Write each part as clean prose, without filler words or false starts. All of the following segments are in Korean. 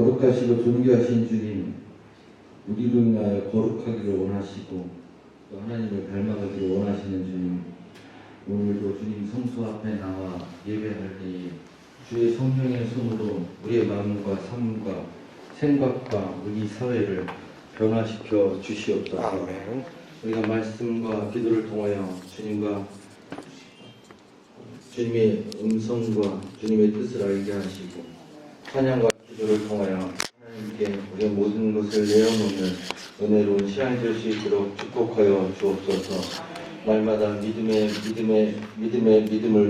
거룩하시고 존귀하신 주님, 우리로 인하여 거룩하기를 원하시고 또 하나님을 닮아가기를 원하시는 주님, 오늘도 주님 성소 앞에 나와 예배할 때에 주의 성령의 손으로 우리의 마음과 삶과 생각과 우리 사회를 변화시켜 주시옵소서. 아멘. 우리가 말씀과 기도를 통하여 주님의 음성과 주님의 뜻을 알게 하시고 찬양과 기도를 통하여 하나님께 우리의 모든 것을 내어놓는 은혜로운 시간이 될 수 있도록 축복하여 주옵소서. 날마다 믿음을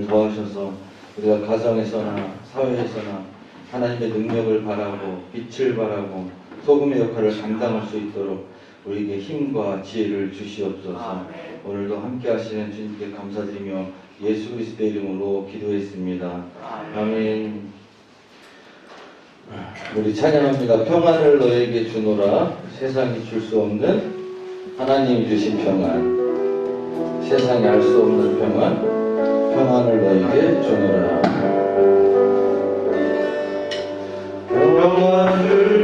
더하셔서 우리가 가정에서나 사회에서나 하나님의 능력을 바라고 빛을 바라고 소금의 역할을 감당할 수 있도록 우리에게 힘과 지혜를 주시옵소서. 오늘도 함께 하시는 주님께 감사드리며 예수 그리스도의 이름으로 기도했습니다. 아멘. 우리 찬양합니다. 평안을 너에게 주노라. 세상이 줄 수 없는 하나님이 주신 평안, 세상이 알 수 없는 평안을 너에게 주노라. 평안을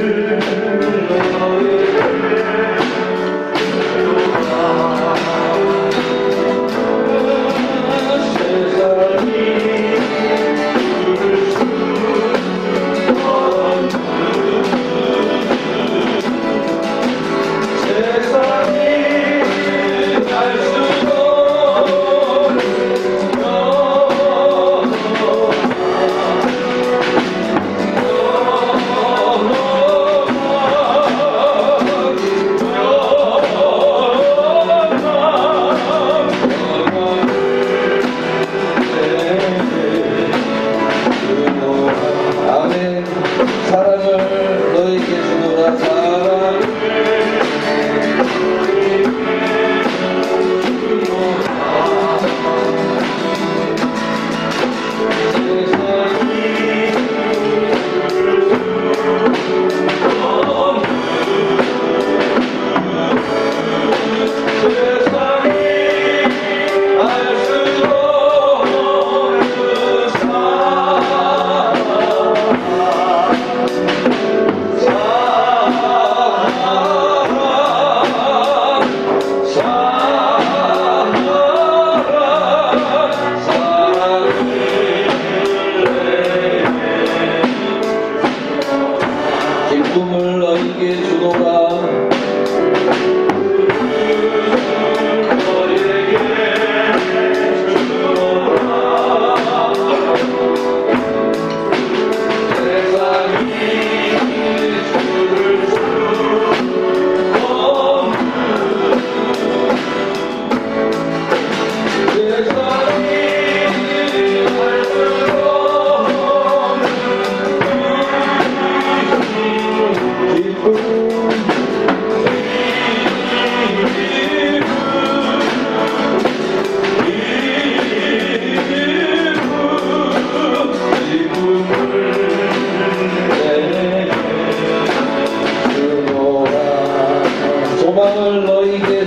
너에게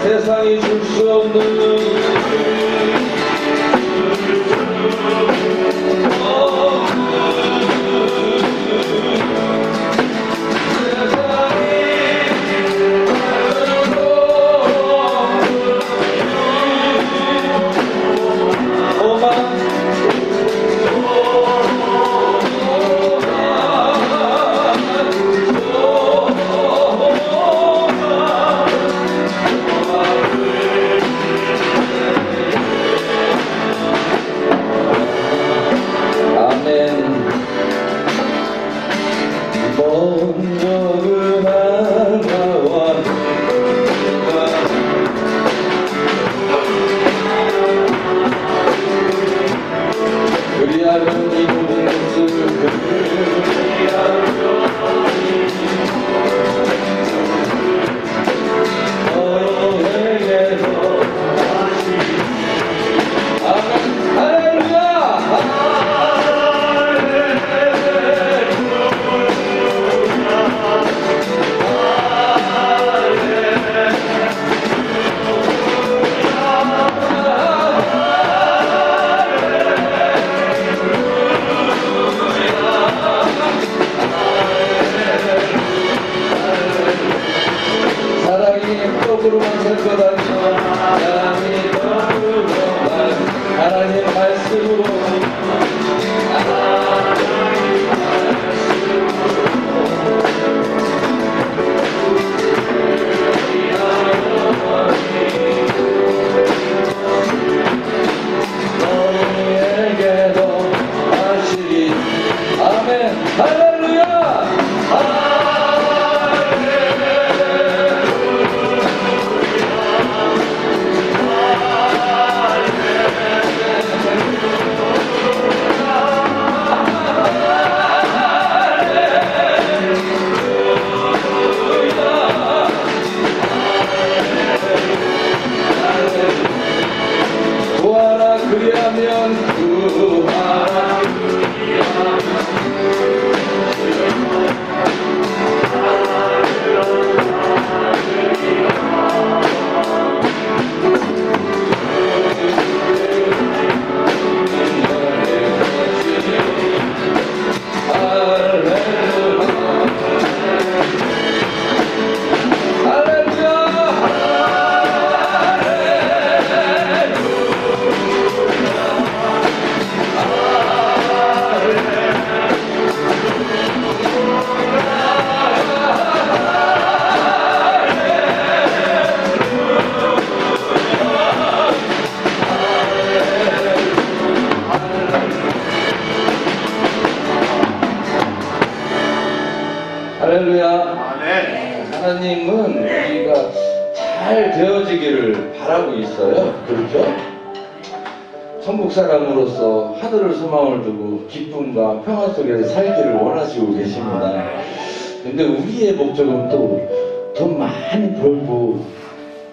세상이 줄 수 없는 적이 있어요. 그렇죠? 천국 사람으로서 하늘을 소망을 두고 기쁨과 평화 속에서 살기를 원하시고 계십니다. 근데 우리의 목적은 또 돈 많이 벌고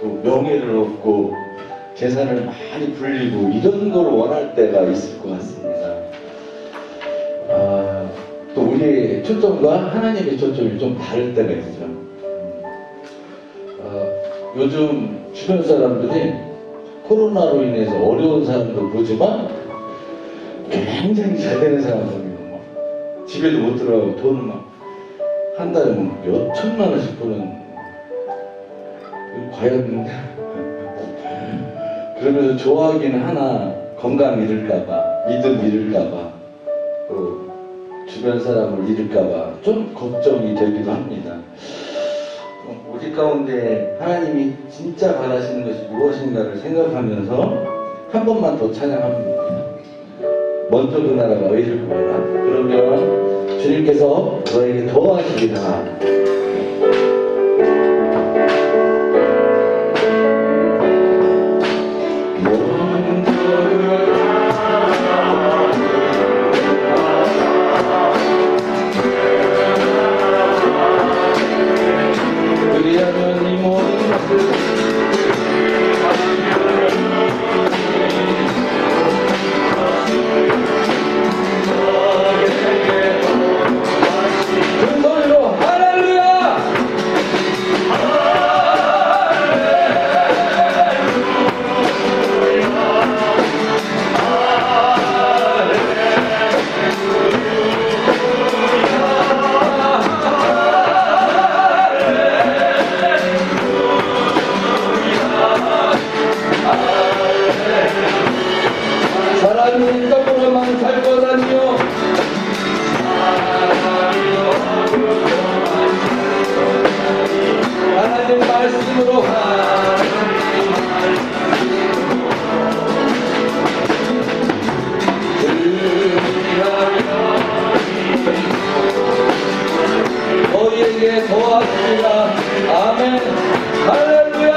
또 명예를 얻고 재산을 많이 불리고 이런 걸 원할 때가 있을 것 같습니다. 또 우리의 초점과 하나님의 초점이 좀 다를 때가 있죠. 요즘 주변 사람들이 코로나로 인해서 어려운 사람도 보지만 굉장히 잘 되는 사람들이고 집에도 못 들어가고 돈을 막 한 달에 몇 천만 원씩 버는, 과연 그러면서 좋아하기는 하나 건강 잃을까봐, 믿음 잃을까봐, 또 주변 사람을 잃을까봐 좀 걱정이 되기도 합니다. 우리 가운데 하나님이 진짜 바라시는 것이 무엇인가를 생각하면서 한 번만 더 찬양합니다. 먼저 그 나라가 의를 구하라. 그러면 주님께서 너에게 더하시리라. 그리하면 이 모든 것을 큰 소리로 할렐루야! 사람이 떡으로만 살 것 아니요 하나님 말씀으로 너희에게 더하시리라. 아멘. 할렐루야.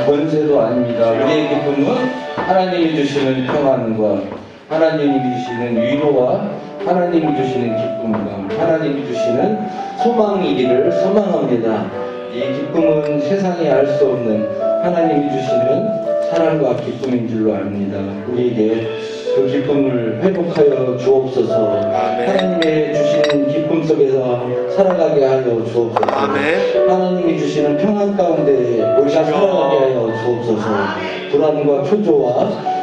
권세도 아닙니다. 우리의 기쁨은 하나님이 주시는 평안과 하나님이 주시는 위로와 하나님이 주시는 기쁨과 하나님이 주시는 소망이기를 소망합니다. 이 기쁨은 세상이 알 수 없는 하나님이 주시는 사랑과 기쁨인 줄로 압니다. 우리에게 그 기쁨을 회복하여 주옵소서. 하나님의 주시는 기쁨 속에서 살아가게 하여 주옵소서. 하나님이 주시는 평안 가운데 우리가 살아가게 하여 주옵소서. 불안과 초조와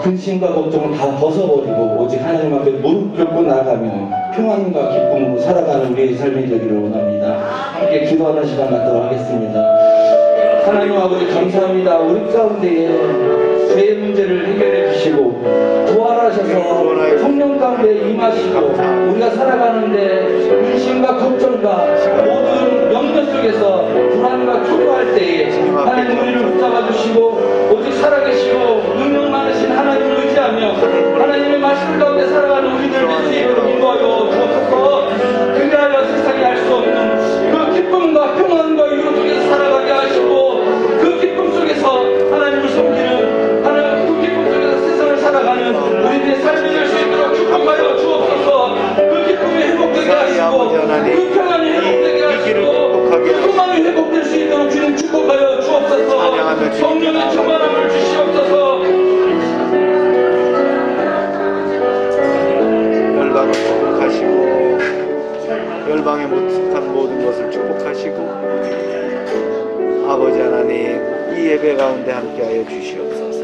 근심과 걱정을 다 벗어버리고 오직 하나님 앞에 무릎 꿇고 나가며 평안과 기쁨으로 살아가는 우리의 삶이 되기를 원합니다. 함께 기도하는 시간 갖도록 하겠습니다. 하나님 아버지 감사합니다. 우리 가운데에 죄의 문제를 해결해 주시고 부활하셔서 성령 가운데 임하시고 우리가 살아가는데 근심과 걱정과 모든 염려 속에서 불안과 초조할 때에 하나님 우리를 붙잡아 주시고 오직 살아계시고 능력 많으신 하나님을 의지하며 하나님의 말씀 가운데 살아가는 우리들 될 수 있도록 인도하여 주옵소서. 그리하여 세상이 알 수 없는 그 기쁨과 평안과 위로 속에서 살아가게 하시고 그 기쁨 속에서 하나님을 섬기는 하나님 그 기쁨 속에서 세상을 살아가는 우리들의 삶이 될 수 있도록 축복하여 주옵소서. 그 기쁨이 회복되게 하시고 그 평안이 회복되게 하시고 그 소망이 회복될 수 있도록 주님 축복하여 주옵소서. 성령의 충만함을 주시옵소서. 열방을 축복하시고 열방에 속한 모든 것을 축복하시고 아버지 하나님 이 예배 가운데 함께하여 주시옵소서.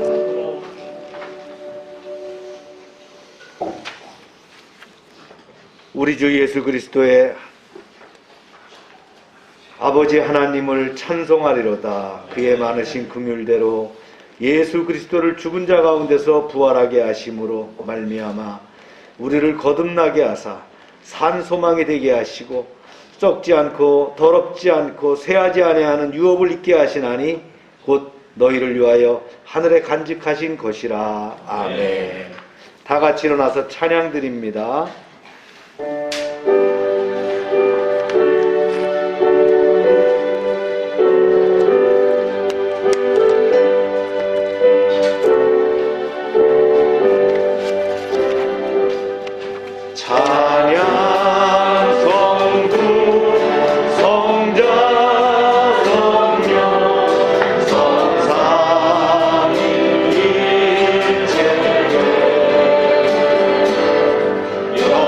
우리 주 예수 그리스도의 아버지 하나님을 찬송하리로다. 그의 많으신 긍휼대로 예수 그리스도를 죽은 자 가운데서 부활하게 하심으로 말미암아 우리를 거듭나게 하사 산 소망이 되게 하시고 썩지 않고 더럽지 않고 쇠하지 아니하는 유업을 있게 하시나니 곧 너희를 위하여 하늘에 간직하신 것이라. 아멘. 다 같이 일어나서 찬양 드립니다. 요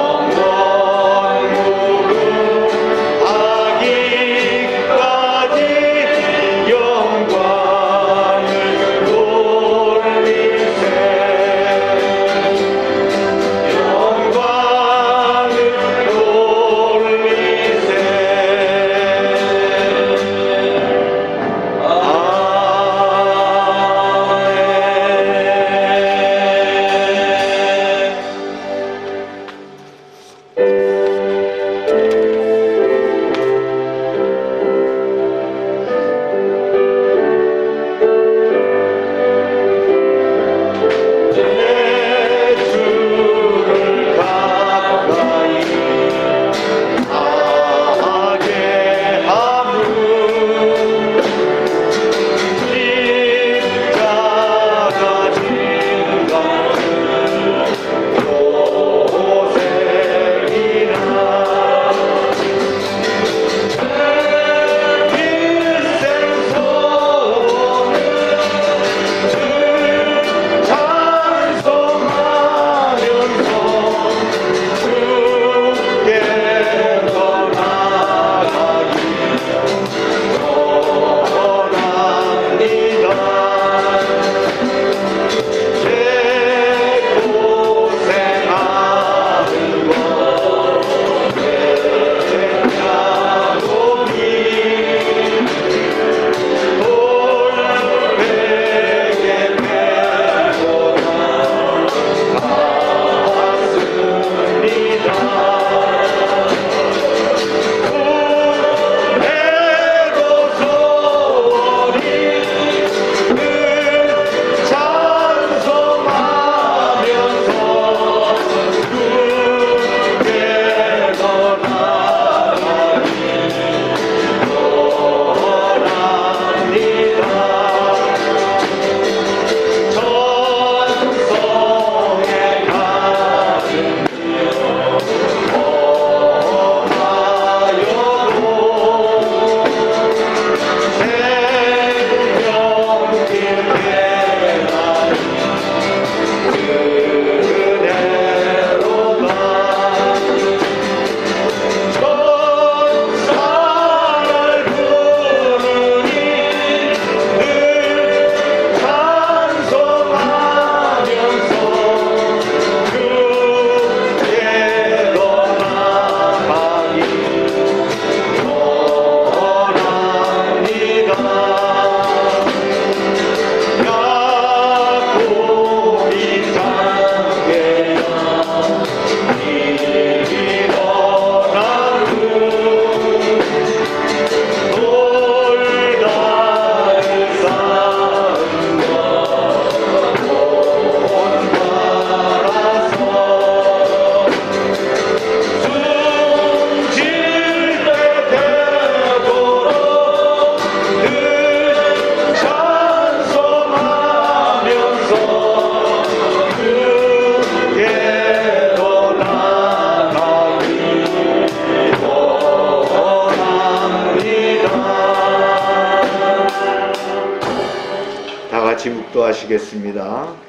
같이 묵도하시겠습니다.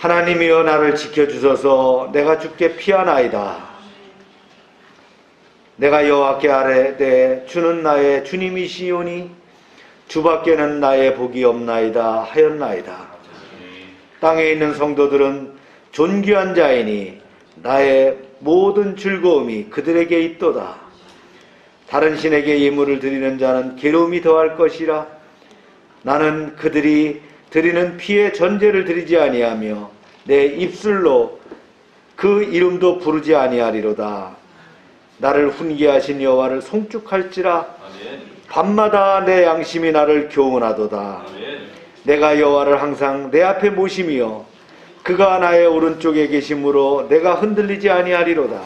하나님이여 나를 지켜주소서. 내가 주께 피하나이다. 내가 여호와께 아뢰되 주는 나의 주님이시오니 주밖에는 나의 복이 없나이다 하였나이다. 땅에 있는 성도들은 존귀한 자이니 나의 모든 즐거움이 그들에게 있도다. 다른 신에게 예물을 드리는 자는 괴로움이 더할 것이라. 나는 그들이 드리는 피의 전제를 드리지 아니하며 내 입술로 그 이름도 부르지 아니하리로다. 나를 훈계하신 여호와를 송축할지라. 밤마다 내 양심이 나를 교훈하도다. 내가 여호와를 항상 내 앞에 모심이요 그가 나의 오른쪽에 계심으로 내가 흔들리지 아니하리로다.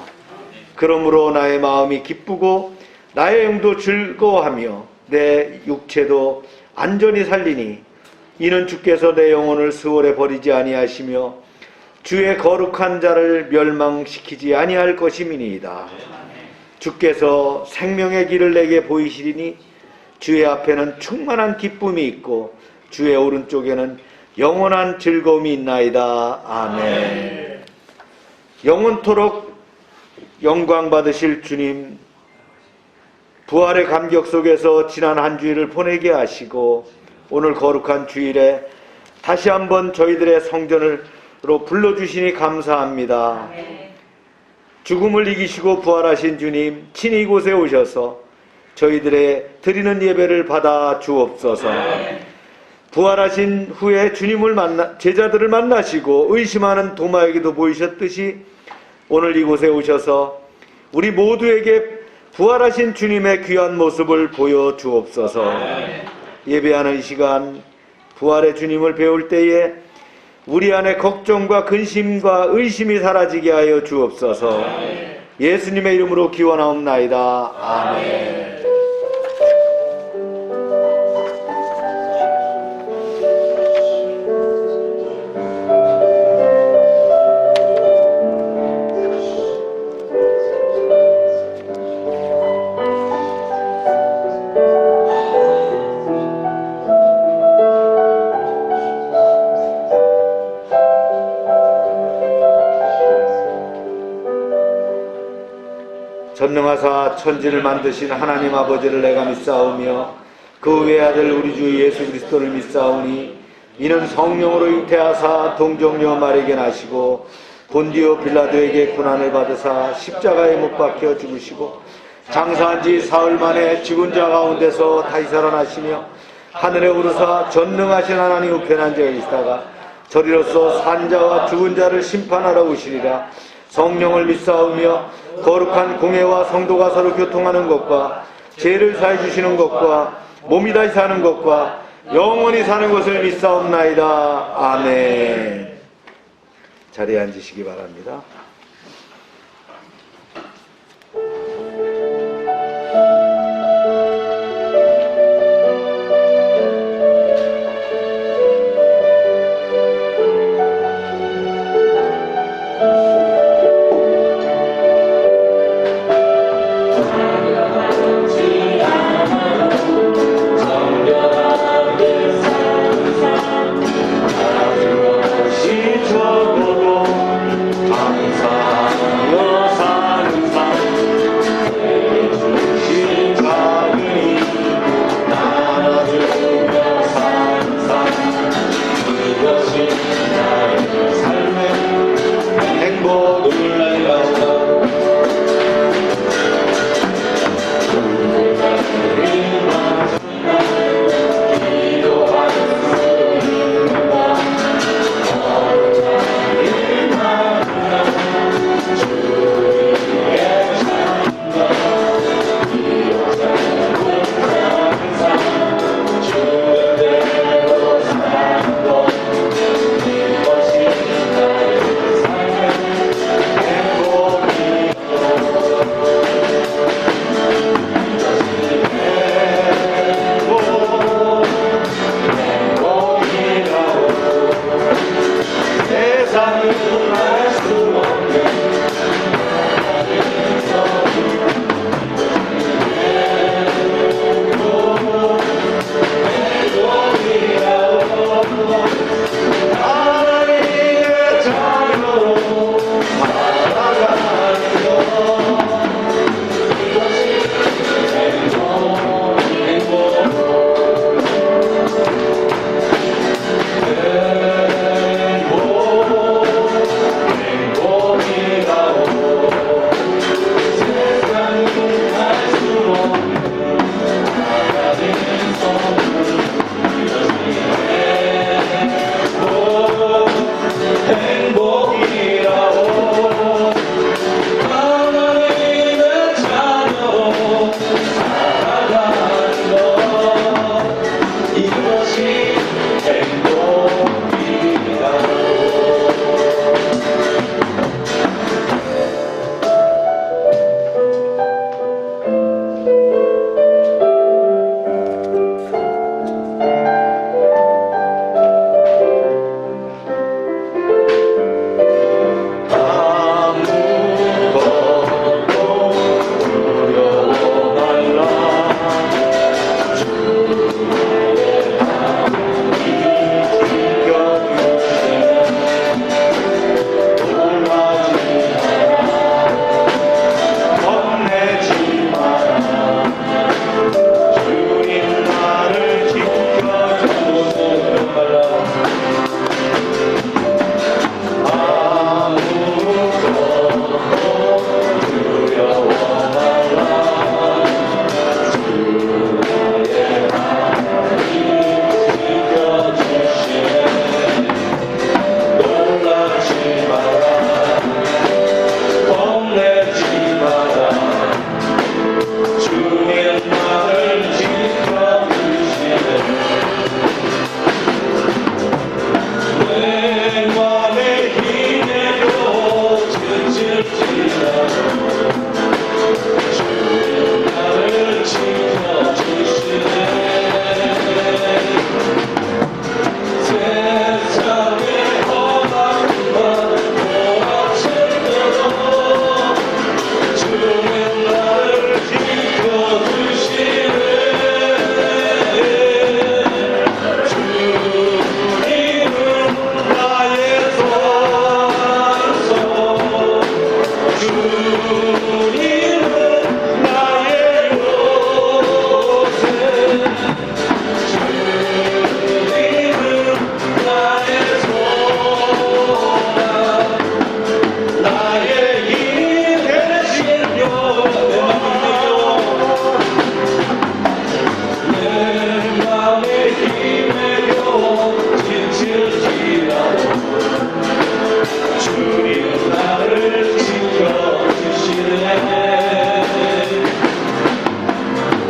그러므로 나의 마음이 기쁘고 나의 영도 즐거워하며 내 육체도 안전히 살리니 이는 주께서 내 영혼을 수월에 버리지 아니하시며 주의 거룩한 자를 멸망시키지 아니할 것임이니이다. 주께서 생명의 길을 내게 보이시리니 주의 앞에는 충만한 기쁨이 있고 주의 오른쪽에는 영원한 즐거움이 있나이다. 아멘. 영원토록 영광 받으실 주님, 부활의 감격 속에서 지난 한 주일을 보내게 하시고 오늘 거룩한 주일에 다시 한번 저희들의 성전으로 불러주시니 감사합니다. 죽음을 이기시고 부활하신 주님, 친히 이곳에 오셔서 저희들의 드리는 예배를 받아 주옵소서. 부활하신 후에 제자들을 만나시고 의심하는 도마에게도 보이셨듯이 오늘 이곳에 오셔서 우리 모두에게 부활하신 주님의 귀한 모습을 보여주옵소서. 예배하는 시간 부활의 주님을 배울 때에 우리 안에 걱정과 근심과 의심이 사라지게 하여 주옵소서. 예수님의 이름으로 기원하옵나이다. 아멘. 전능하사 천지를 만드신 하나님 아버지를 내가 믿사오며 그 외아들 우리 주 예수 그리스도를 믿사오니 이는 성령으로 잉태하사 동정녀 마리에게 나시고 본디오 빌라도에게 고난을 받으사 십자가에 못 박혀 죽으시고 장사한 지 사흘 만에 죽은 자 가운데서 다시 살아나시며 하늘에 오르사 전능하신 하나님 우편에 앉아 계시다가 저리로서 산자와 죽은 자를 심판하러 오시리라. 성령을 믿사오며 거룩한 공회와 성도가 서로 교통하는 것과 죄를 사해 주시는 것과 몸이 다시 사는 것과 영원히 사는 것을 믿사옵나이다. 아멘. 자리에 앉으시기 바랍니다. 적어도 항상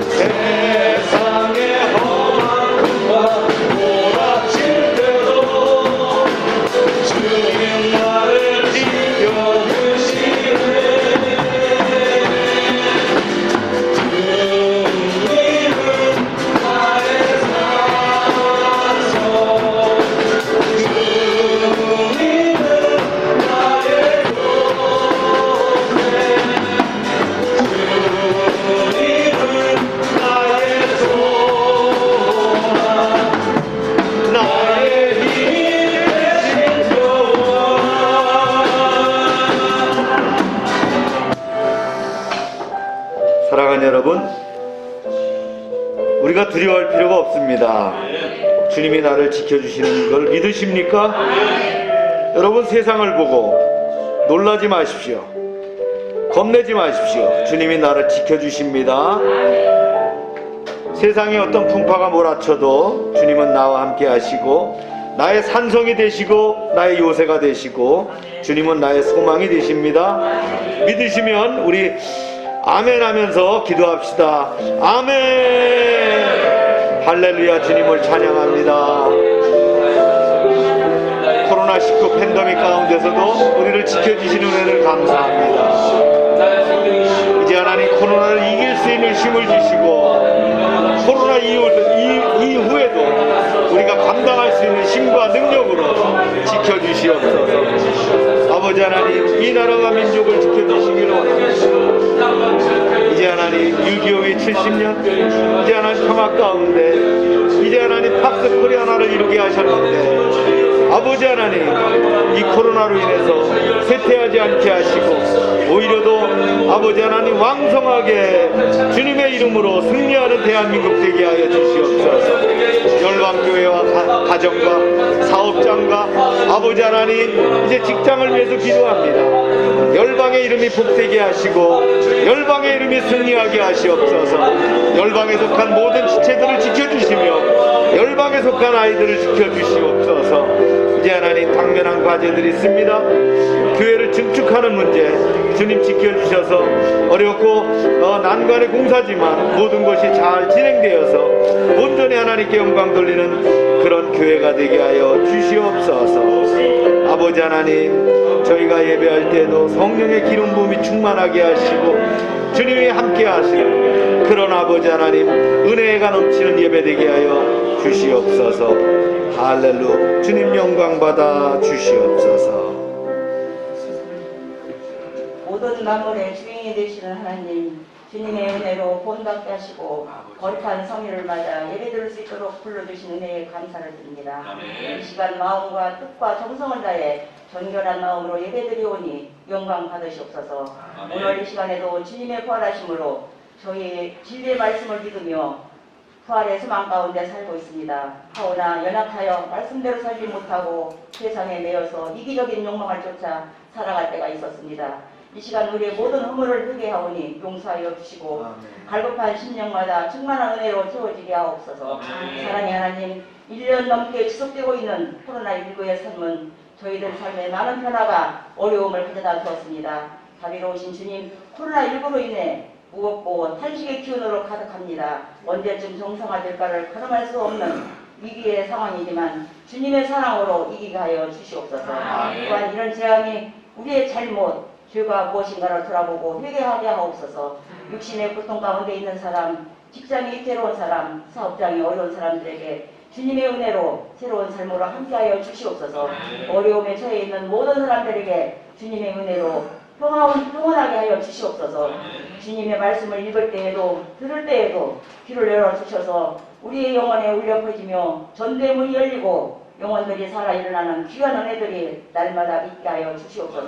세상의 험한 꿈과 몰아칠 때도 주님 나를 지켜주시네. 주님은 나의 산소, 주님은 나의 보배, 주님은 나의 소망, 나의 힘 되신 소원. 사랑하는 여러분, 우리가 두려워할 필요가 없습니다. 주님이 나를 지켜주시는 걸 믿으십니까? 여러분, 세상을 보고 놀라지 마십시오. 겁내지 마십시오. 주님이 나를 지켜주십니다. 세상에 어떤 풍파가 몰아쳐도 주님은 나와 함께 하시고 나의 산성이 되시고 나의 요새가 되시고 주님은 나의 소망이 되십니다. 믿으시면 우리 아멘 하면서 기도합시다. 아멘. 할렐루야. 주님을 찬양합니다. 코로나19 팬데믹 가운데서도 우리를 지켜주시는 은혜를 감사합니다. 이제 하나님 코로나를 이길 수 있는 힘을 주시고 코로나 이후에도 우리가 감당할 수 있는 힘과 능력으로 지켜주시옵소서. 아버지 하나님, 이 나라와 민족을 지켜주시기를 원합니다. 이제 하나님 6.25의 70년, 이제 하나님 평화 가운데 이제 하나님 팍스 코리아나를 이루게 하셨는데 아버지 하나님, 이 코로나로 인해서 쇠퇴하지 않게 하시고 오히려도 아버지 하나님 왕성하게 주님의 이름으로 승리하는 대한민국 되게 하여 주시옵소서. 열방교회와 가정과 사업장과 아버지 하나님, 이제 직장을 위해서 기도합니다. 열방의 이름이 복되게 하시고 열방의 이름이 승리하게 하시옵소서. 열방에 속한 모든 지체들을 지켜주시며 열방에 속한 아이들을 지켜주시옵소서. 이제 하나님, 당면한 과제들이 있습니다. 교회를 증축하는 문제 주님 지켜주셔서 어렵고 난관의 공사지만 모든 것이 잘 진행되어서 온전히 하나님께 영광 돌리는 그런 교회가 되게 하여 주시옵소서. 아버지 하나님, 저희가 예배할 때도 성령의 기름 부음이 충만하게 하시고 주님이 함께 하시는 그런 아버지 하나님 은혜가 넘치는 예배 되게 하여 주시옵소서. 할렐루야. 주님 영광 받아 주시옵소서. 모든 만물의 주인이 되시는 하나님, 주님의 은혜로 본받게 하시고 거룩한 성의를 맞아 예배드릴 수 있도록 불러주신 은혜에 감사를 드립니다. 이 시간 마음과 뜻과 정성을 다해 정결한 마음으로 예배드리오니 영광 받으시옵소서. 오늘 이 시간에도 주님의 부활하심으로 저희 진리의 말씀을 믿으며 부활의 소망 가운데 살고 있습니다. 하오나 연약하여 말씀대로 살지 못하고 세상에 매여서 이기적인 욕망을 쫓아 살아갈 때가 있었습니다. 이 시간 우리의 모든 허물을 회개하오니 용서하여 주시고 갈급한 심령마다 충만한 은혜로 채워지게 하옵소서. 사랑의 하나님, 1년 넘게 지속되고 있는 코로나19의 삶은 저희들 삶에 많은 변화가 어려움을 가져다 주었습니다. 자비로우신 주님, 코로나19로 인해 무겁고 탄식의 기운으로 가득합니다. 언제쯤 정상화될까를 가늠할 수 없는 위기의 상황이지만 주님의 사랑으로 이기게 하여 주시옵소서. 또한 이런 재앙이 우리의 잘못, 죄가 무엇인가를 돌아보고 회개하게 하옵소서. 육신의 고통 가운데 있는 사람, 직장이 위태로운 사람, 사업장이 어려운 사람들에게 주님의 은혜로 새로운 삶으로 함께하여 주시옵소서. 어려움에 처해 있는 모든 사람들에게 주님의 은혜로 평온하게 하여 주시옵소서. 주님의 말씀을 읽을 때에도 들을 때에도 귀를 열어주셔서 우리의 영혼에 울려 퍼지며 전대문이 열리고 영혼들이 살아 일어나는 귀한 은혜들이 날마다 있게 하여 주시옵소서.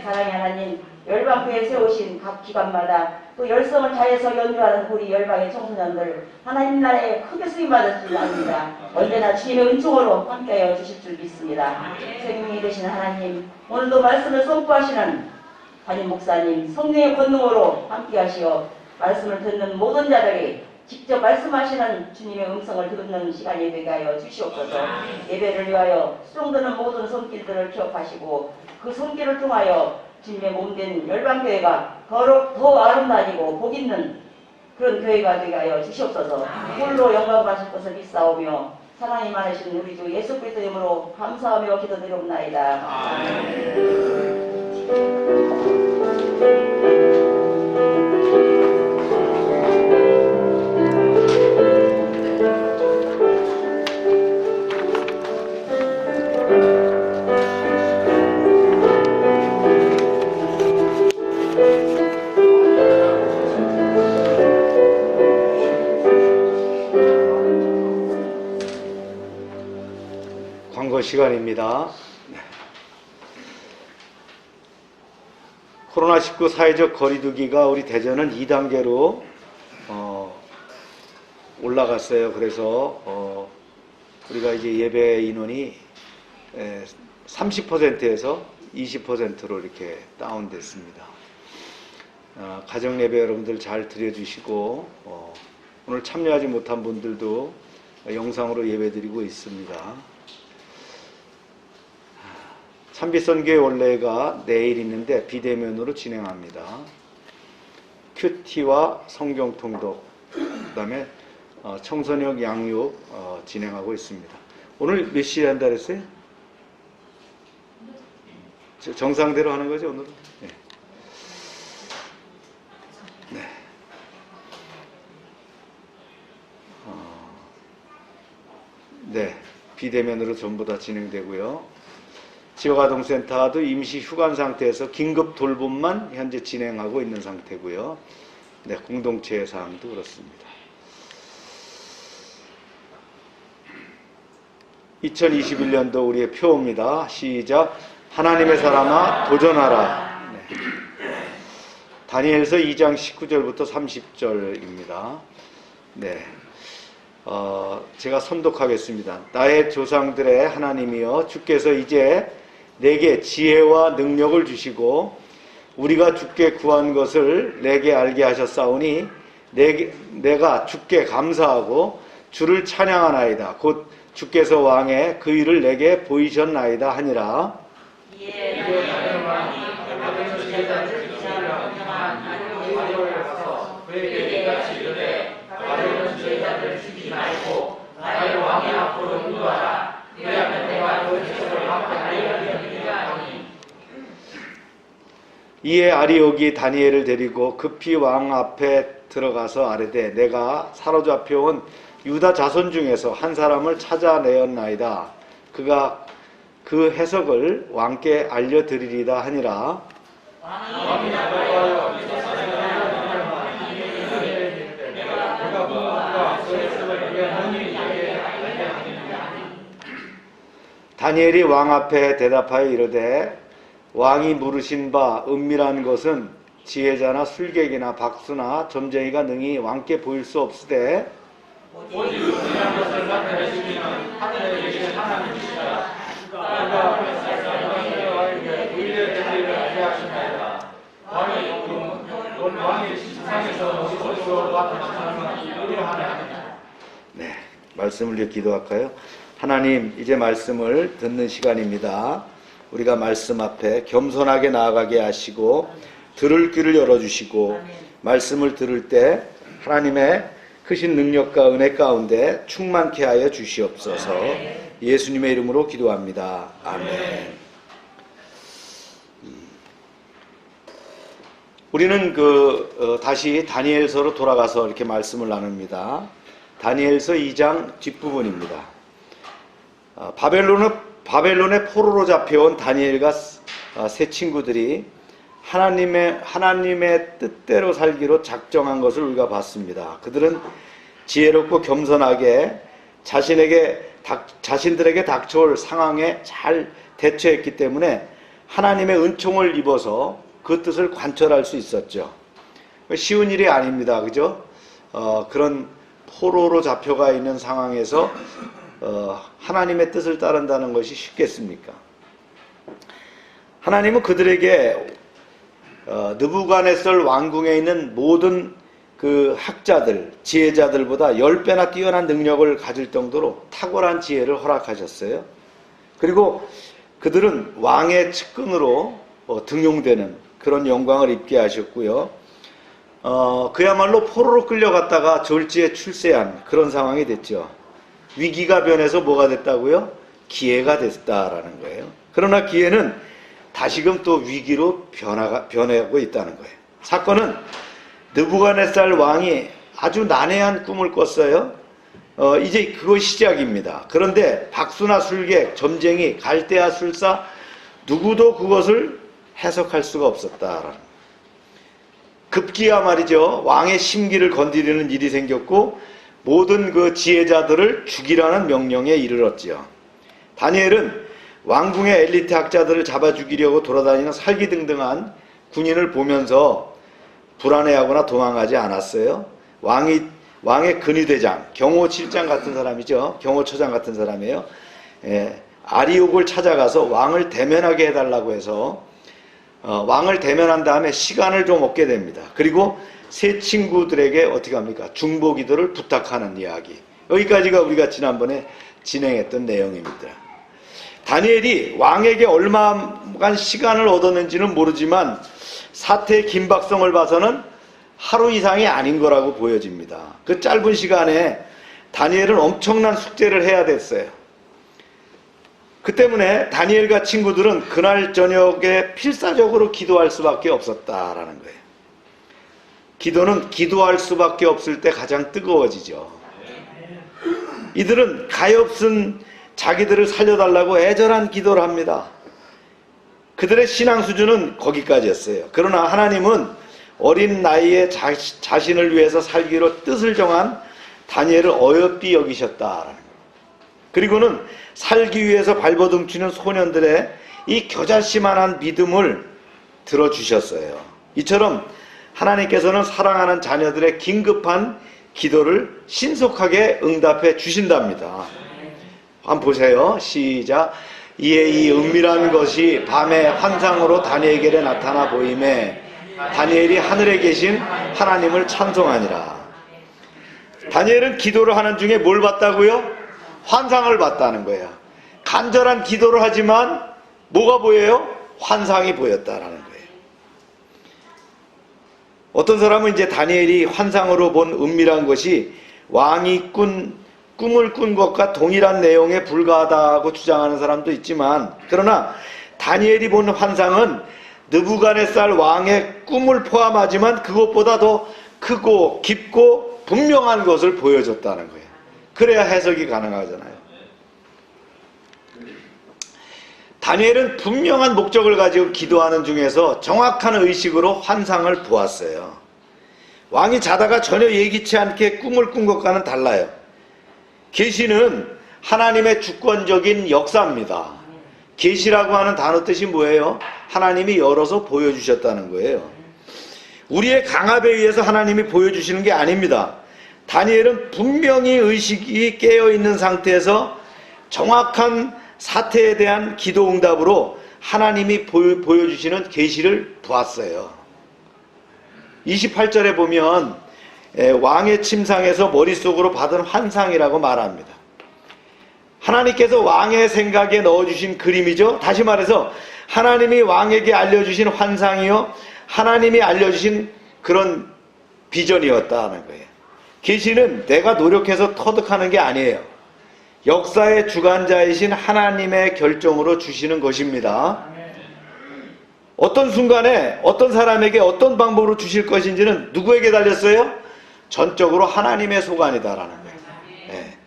사랑의 하나님, 열방교회에 세우신 각 기관마다 또 열성을 다해서 연주하는 우리 열방의 청소년들 하나님 나라에 크게 쓰임받을 줄 압니다. 언제나 주님의 은총으로 함께하여 주실 줄 믿습니다. 생명이 되신 하나님, 오늘도 말씀을 선포하시는 담임 목사님, 성령의 권능으로 함께하시어 말씀을 듣는 모든 자들이 직접 말씀하시는 주님의 음성을 듣는 시간이 되게 하여 주시옵소서. 예배를 위하여 수종드는 모든 손길들을 기억하시고 그 손길을 통하여 주님의 몸된 열방교회가 더 아름다워지고 복 있는 그런 교회가 되게 하여 주시옵소서. 홀로 영광 받으실 것을 믿사오며 사랑이 많으신 우리 주 예수 그리스도 이름으로 감사하며 기도드리옵나이다. 광고 시간입니다. 코로나19 사회적 거리두기가 우리 대전은 2단계로 올라갔어요. 그래서 우리가 이제 예배 인원이 30%에서 20%로 이렇게 다운됐습니다. 가정 예배 여러분들 잘 드려주시고 오늘 참여하지 못한 분들도 영상으로 예배드리고 있습니다. 참빛선교회 원래가 내일 있는데 비대면으로 진행합니다. 큐티와 성경 통독, 그 다음에 청소년 양육 진행하고 있습니다. 오늘 몇 시에 한다 그랬어요? 정상대로 하는 거죠, 오늘은? 네. 네. 네. 비대면으로 전부 다 진행되고요. 지역아동센터도 임시 휴관 상태에서 긴급 돌봄만 현재 진행하고 있는 상태고요. 네, 공동체 사항도 그렇습니다. 2021년도 우리의 표입니다. 시작. 하나님의 사람아 도전하라. 네. 다니엘서 2장 19절부터 30절입니다. 네. 제가 선독하겠습니다. 나의 조상들의 하나님이여 주께서 이제 내게 지혜와 능력을 주시고 우리가 주께 구한 것을 내게 알게 하셨사오니 내가 주께 감사하고 주를 찬양하나이다. 곧 주께서 왕의 그 일을 내게 보이셨나이다 하니라. 이에 아리옥이 다니엘을 데리고 급히 왕 앞에 들어가서 아뢰되 내가 사로잡혀온 유다 자손 중에서 한 사람을 찾아내었나이다. 그가 그 해석을 왕께 알려드리리다 하니라. 다니엘이 왕 앞에 대답하여 이르되 왕이 물으신 바 은밀한 것은 지혜자나 술객이나 박수나 점쟁이가 능히 왕께 보일 수 없으되 오직 은밀한 것을 나타내시기는 하늘에 계신 하나님이시라. 그가 백성에게 의뢰되기를 하시나이다. 왕이 세상에서 스스로 나타나시는 일을 하나이다. 네, 말씀을 위해 기도할까요? 하나님, 이제 말씀을 듣는 시간입니다. 우리가 말씀 앞에 겸손하게 나아가게 하시고 들을 귀를 열어주시고 말씀을 들을 때 하나님의 크신 능력과 은혜 가운데 충만케 하여 주시옵소서. 예수님의 이름으로 기도합니다. 아멘. 우리는 다시 다니엘서로 돌아가서 이렇게 말씀을 나눕니다. 다니엘서 2장 뒷부분입니다. 바벨론의 포로로 잡혀온 다니엘과 세 친구들이 하나님의 뜻대로 살기로 작정한 것을 우리가 봤습니다. 그들은 지혜롭고 겸손하게 자신들에게 닥쳐올 상황에 잘 대처했기 때문에 하나님의 은총을 입어서 그 뜻을 관철할 수 있었죠. 쉬운 일이 아닙니다. 그죠? 그런 포로로 잡혀가 있는 상황에서 하나님의 뜻을 따른다는 것이 쉽겠습니까? 하나님은 그들에게 느부갓네살 왕궁에 있는 모든 그 학자들, 지혜자들보다 10배나 뛰어난 능력을 가질 정도로 탁월한 지혜를 허락하셨어요. 그리고 그들은 왕의 측근으로 등용되는 그런 영광을 입게 하셨고요. 그야말로 포로로 끌려갔다가 졸지에 출세한 그런 상황이 됐죠. 위기가 변해서 뭐가 됐다고요? 기회가 됐다라는 거예요. 그러나 기회는 다시금 또 위기로 변하고 있다는 거예요. 사건은 느부갓네살 왕이 아주 난해한 꿈을 꿨어요. 이제 그것이 시작입니다. 그런데 박수나 술객, 점쟁이, 갈대아 술사 누구도 그것을 해석할 수가 없었다라는. 급기야 말이죠. 왕의 심기를 건드리는 일이 생겼고 모든 그 지혜자들을 죽이라는 명령에 이르렀죠. 다니엘은 왕궁의 엘리트 학자들을 잡아 죽이려고 돌아다니는 살기등등한 군인을 보면서 불안해하거나 도망가지 않았어요. 왕의 근위대장, 경호실장 같은 사람이죠. 경호처장 같은 사람이에요. 아리옥을 찾아가서 왕을 대면하게 해달라고 해서 왕을 대면한 다음에 시간을 좀 얻게 됩니다. 그리고 세 친구들에게 어떻게 합니까? 중보기도를 부탁하는 이야기. 여기까지가 우리가 지난번에 진행했던 내용입니다. 다니엘이 왕에게 얼마간 시간을 얻었는지는 모르지만 사태의 긴박성을 봐서는 하루 이상이 아닌 거라고 보여집니다. 그 짧은 시간에 다니엘은 엄청난 숙제를 해야 됐어요. 그 때문에 다니엘과 친구들은 그날 저녁에 필사적으로 기도할 수밖에 없었다라는 거예요. 기도는 기도할 수밖에 없을 때 가장 뜨거워지죠. 이들은 가엾은 자기들을 살려달라고 애절한 기도를 합니다. 그들의 신앙 수준은 거기까지였어요. 그러나 하나님은 어린 나이에 자신을 위해서 살기로 뜻을 정한 다니엘을 어여삐 여기셨다라는 거예요. 그리고는 살기 위해서 발버둥치는 소년들의 이 겨자씨만한 믿음을 들어주셨어요. 이처럼 하나님께서는 사랑하는 자녀들의 긴급한 기도를 신속하게 응답해 주신답니다. 한번 보세요. 시작. 이에 이 은밀한 것이 밤에 환상으로 다니엘에게 나타나 보임에 다니엘이 하늘에 계신 하나님을 찬송하니라. 다니엘은 기도를 하는 중에 뭘 봤다고요? 환상을 봤다는 거예요. 간절한 기도를 하지만 뭐가 보여요? 환상이 보였다라는 거예요. 어떤 사람은 이제 다니엘이 환상으로 본 은밀한 것이 왕이 꿈을 꾼 것과 동일한 내용에 불과하다고 주장하는 사람도 있지만, 그러나 다니엘이 본 환상은 느부갓네살 왕의 꿈을 포함하지만 그것보다 더 크고 깊고 분명한 것을 보여줬다는 거예요. 그래야 해석이 가능하잖아요. 다니엘은 분명한 목적을 가지고 기도하는 중에서 정확한 의식으로 환상을 보았어요. 왕이 자다가 전혀 예기치 않게 꿈을 꾼 것과는 달라요. 계시는 하나님의 주권적인 역사입니다. 계시라고 하는 단어 뜻이 뭐예요? 하나님이 열어서 보여주셨다는 거예요. 우리의 강압에 의해서 하나님이 보여주시는 게 아닙니다. 다니엘은 분명히 의식이 깨어있는 상태에서 정확한 사태에 대한 기도 응답으로 하나님이 보여주시는 계시를 보았어요. 28절에 보면 왕의 침상에서 머릿속으로 받은 환상이라고 말합니다. 하나님께서 왕의 생각에 넣어주신 그림이죠. 다시 말해서 하나님이 왕에게 알려주신 환상이요, 하나님이 알려주신 그런 비전이었다는 거예요. 계시는 내가 노력해서 터득하는 게 아니에요. 역사의 주관자이신 하나님의 결정으로 주시는 것입니다. 어떤 순간에 어떤 사람에게 어떤 방법으로 주실 것인지는 누구에게 달렸어요? 전적으로 하나님의 소관이다라는 거예요. 네.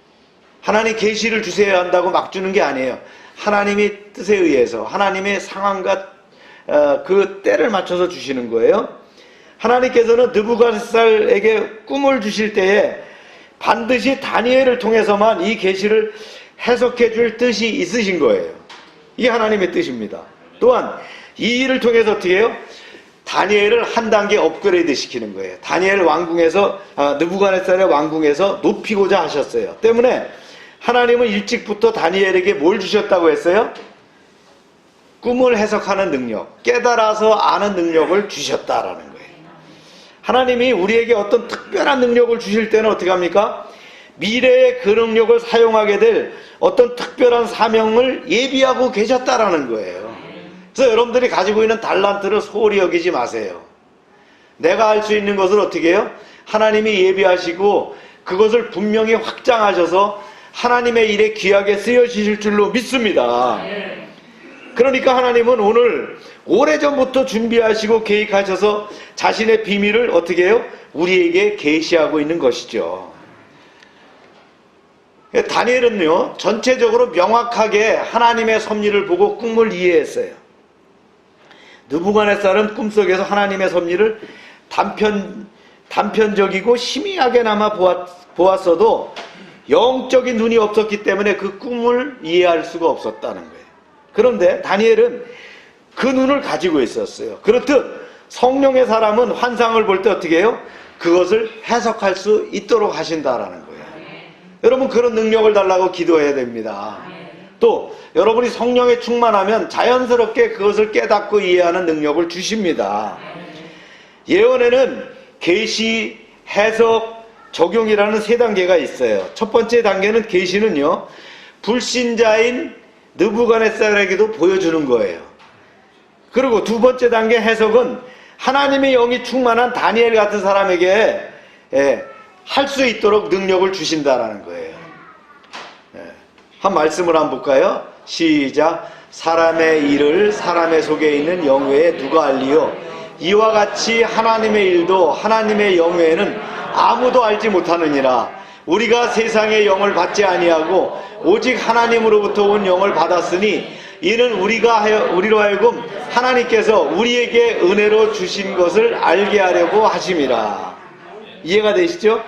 하나님 계시를 주셔야 한다고 막 주는 게 아니에요. 하나님의 뜻에 의해서 하나님의 상황과 그 때를 맞춰서 주시는 거예요. 하나님께서는 느부갓네살에게 꿈을 주실 때에 반드시 다니엘을 통해서만 이 계시를 해석해 줄 뜻이 있으신 거예요. 이게 하나님의 뜻입니다. 또한 이 일을 통해서 어떻게 해요? 다니엘을 한 단계 업그레이드 시키는 거예요. 다니엘 왕궁에서 느부갓네살의 왕궁에서 높이고자 하셨어요. 때문에 하나님은 일찍부터 다니엘에게 뭘 주셨다고 했어요? 꿈을 해석하는 능력, 깨달아서 아는 능력을 주셨다라는 거예요. 하나님이 우리에게 어떤 특별한 능력을 주실 때는 어떻게 합니까? 미래에 그 능력을 사용하게 될 어떤 특별한 사명을 예비하고 계셨다라는 거예요. 그래서 여러분들이 가지고 있는 달란트를 소홀히 여기지 마세요. 내가 할 수 있는 것을 어떻게 해요? 하나님이 예비하시고 그것을 분명히 확장하셔서 하나님의 일에 귀하게 쓰여지실 줄로 믿습니다. 그러니까 하나님은 오늘 오래전부터 준비하시고 계획하셔서 자신의 비밀을 어떻게 해요? 우리에게 계시하고 있는 것이죠. 다니엘은요, 전체적으로 명확하게 하나님의 섭리를 보고 꿈을 이해했어요. 느부갓네살은 꿈속에서 하나님의 섭리를 단편적이고 희미하게나마 보았어도 영적인 눈이 없었기 때문에 그 꿈을 이해할 수가 없었다는 거예요. 그런데 다니엘은 그 눈을 가지고 있었어요. 그렇듯 성령의 사람은 환상을 볼 때 어떻게 해요? 그것을 해석할 수 있도록 하신다라는 거예요. 여러분, 그런 능력을 달라고 기도해야 됩니다. 또 여러분이 성령에 충만하면 자연스럽게 그것을 깨닫고 이해하는 능력을 주십니다. 예언에는 계시, 해석, 적용이라는 세 단계가 있어요. 첫 번째 단계는 계시는요, 불신자인 느부갓네살에게도 보여주는 거예요. 그리고 두 번째 단계 해석은 하나님의 영이 충만한 다니엘 같은 사람에게 할 수 있도록 능력을 주신다라는 거예요. 한 말씀을 한번 볼까요? 시작. 사람의 일을 사람의 속에 있는 영 외에 누가 알리요? 이와 같이 하나님의 일도 하나님의 영 외에는 아무도 알지 못하느니라. 우리가 세상의 영을 받지 아니하고 오직 하나님으로부터 온 영을 받았으니 이는 우리로 하여금 하나님께서 우리에게 은혜로 주신 것을 알게 하려고 하심이라. 이해가 되시죠?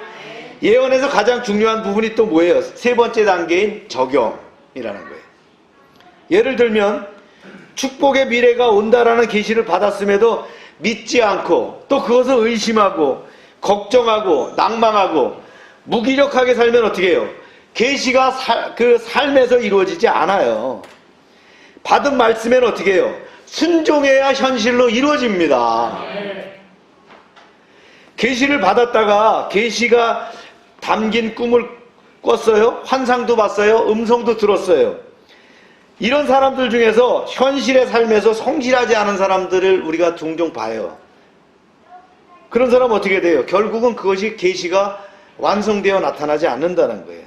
예언에서 가장 중요한 부분이 또 뭐예요? 세 번째 단계인 적용이라는 거예요. 예를 들면 축복의 미래가 온다라는 계시를 받았음에도 믿지 않고 또 그것을 의심하고 걱정하고 낭망하고 무기력하게 살면 어떻게 해요? 계시가 그 삶에서 이루어지지 않아요. 받은 말씀에는 어떻게 해요? 순종해야 현실로 이루어집니다. 계시를 받았다가 계시가 담긴 꿈을 꿨어요? 환상도 봤어요? 음성도 들었어요? 이런 사람들 중에서 현실의 삶에서 성실하지 않은 사람들을 우리가 종종 봐요. 그런 사람은 어떻게 돼요? 결국은 그것이 계시가 완성되어 나타나지 않는다는 거예요.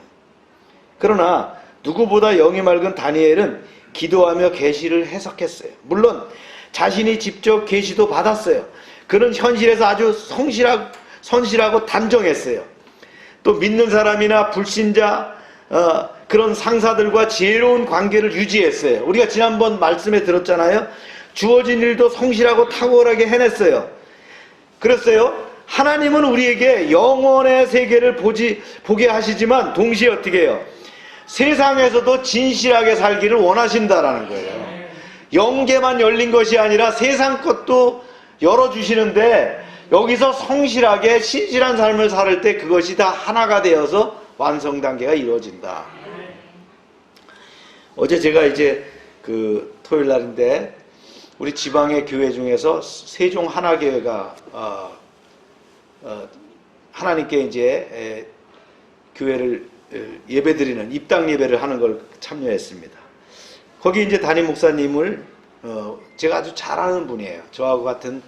그러나 누구보다 영이 맑은 다니엘은 기도하며 계시를 해석했어요. 물론 자신이 직접 계시도 받았어요. 그는 현실에서 아주 성실하고 단정했어요. 또 믿는 사람이나 불신자 그런 상사들과 지혜로운 관계를 유지했어요. 우리가 지난번 말씀에 들었잖아요. 주어진 일도 성실하고 탁월하게 해냈어요. 그랬어요. 하나님은 우리에게 영원의 세계를 보게 하시지만 동시에 어떻게 해요? 세상에서도 진실하게 살기를 원하신다라는 거예요. 영계만 열린 것이 아니라 세상 것도 열어주시는데 여기서 성실하게 신실한 삶을 살 때 그것이 다 하나가 되어서 완성 단계가 이루어진다. 어제 제가 이제 그 토요일 날인데 우리 지방의 교회 중에서 세종 하나교회가 하나님께 이제 교회를 예배드리는 입당 예배를 하는 걸 참여했습니다. 거기 이제 담임 목사님을 제가 아주 잘 아는 분이에요. 저하고 같은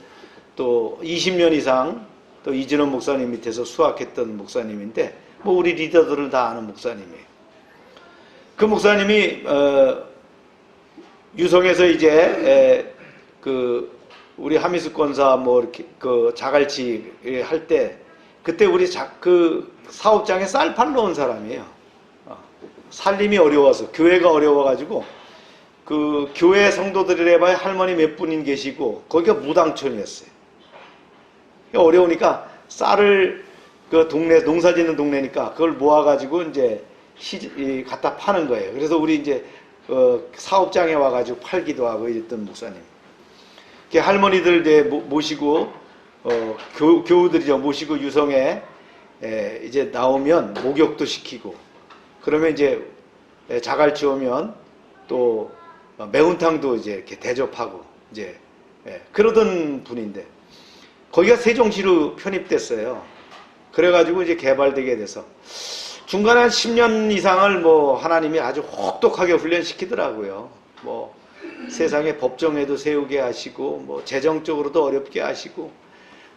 또 20년 이상 또 이진원 목사님 밑에서 수학했던 목사님인데 뭐 우리 리더들을 다 아는 목사님이에요. 그 목사님이 유성에서 이제 그 우리 하미스 권사 뭐 이렇게 그 자갈치 할 때 그때 우리 그 사업장에 쌀 팔러 온 사람이에요. 살림이 어려워서 교회가 어려워가지고 그 교회 성도들이라 해봐야 할머니 몇 분인 계시고 거기가 무당촌이었어요. 어려우니까 쌀을 그 동네 농사짓는 동네니까 그걸 모아가지고 이제 갖다 파는 거예요. 그래서 우리 이제 사업장에 와가지고 팔기도 하고 이랬던 목사님. 할머니들 이제 모시고 교우들이죠 모시고 유성에 이제 나오면 목욕도 시키고 그러면 이제 자갈치 오면 또 매운탕도 이제 이렇게 대접하고 이제 그러던 분인데 거기가 세종시로 편입됐어요. 그래가지고 이제 개발되게 돼서 중간에 한 10년 이상을 뭐 하나님이 아주 혹독하게 훈련시키더라고요. 뭐 세상의 법정에도 세우게 하시고 뭐 재정적으로도 어렵게 하시고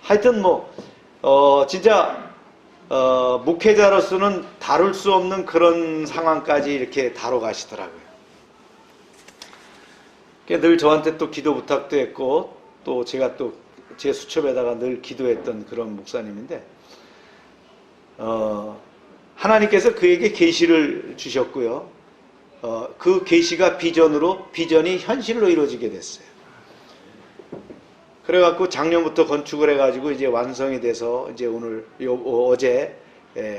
하여튼 진짜 목회자로서는 다룰 수 없는 그런 상황까지 이렇게 다뤄가시더라고요. 늘 저한테 또 기도 부탁도 했고 또 제가 또 제 수첩에다가 늘 기도했던 그런 목사님인데 하나님께서 그에게 계시를 주셨고요. 그 계시가 비전이 현실로 이루어지게 됐어요. 그래갖고 작년부터 건축을 해가지고 이제 완성이 돼서 이제 어제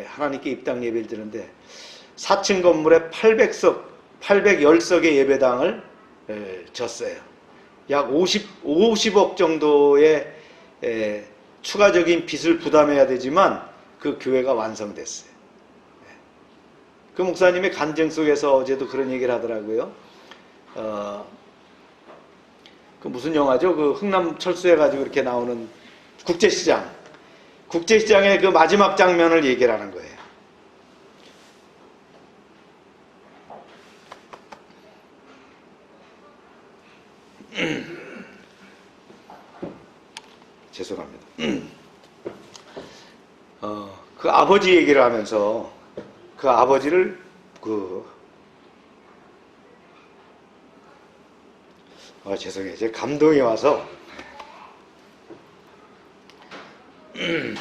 하나님께 입당 예배를 드는데 4층 건물에 810석의 예배당을 졌어요. 약 50억 정도의 추가적인 빚을 부담해야 되지만 그 교회가 완성됐어요. 그 목사님의 간증 속에서 어제도 그런 얘기를 하더라고요. 그 무슨 영화죠? 그 흥남 철수해가지고 이렇게 나오는 국제시장의 그 마지막 장면을 얘기를 하는 거예요. 죄송합니다. 그 아버지 얘기를 하면서 그 아버지를 죄송해요. 제 감동이 와서 그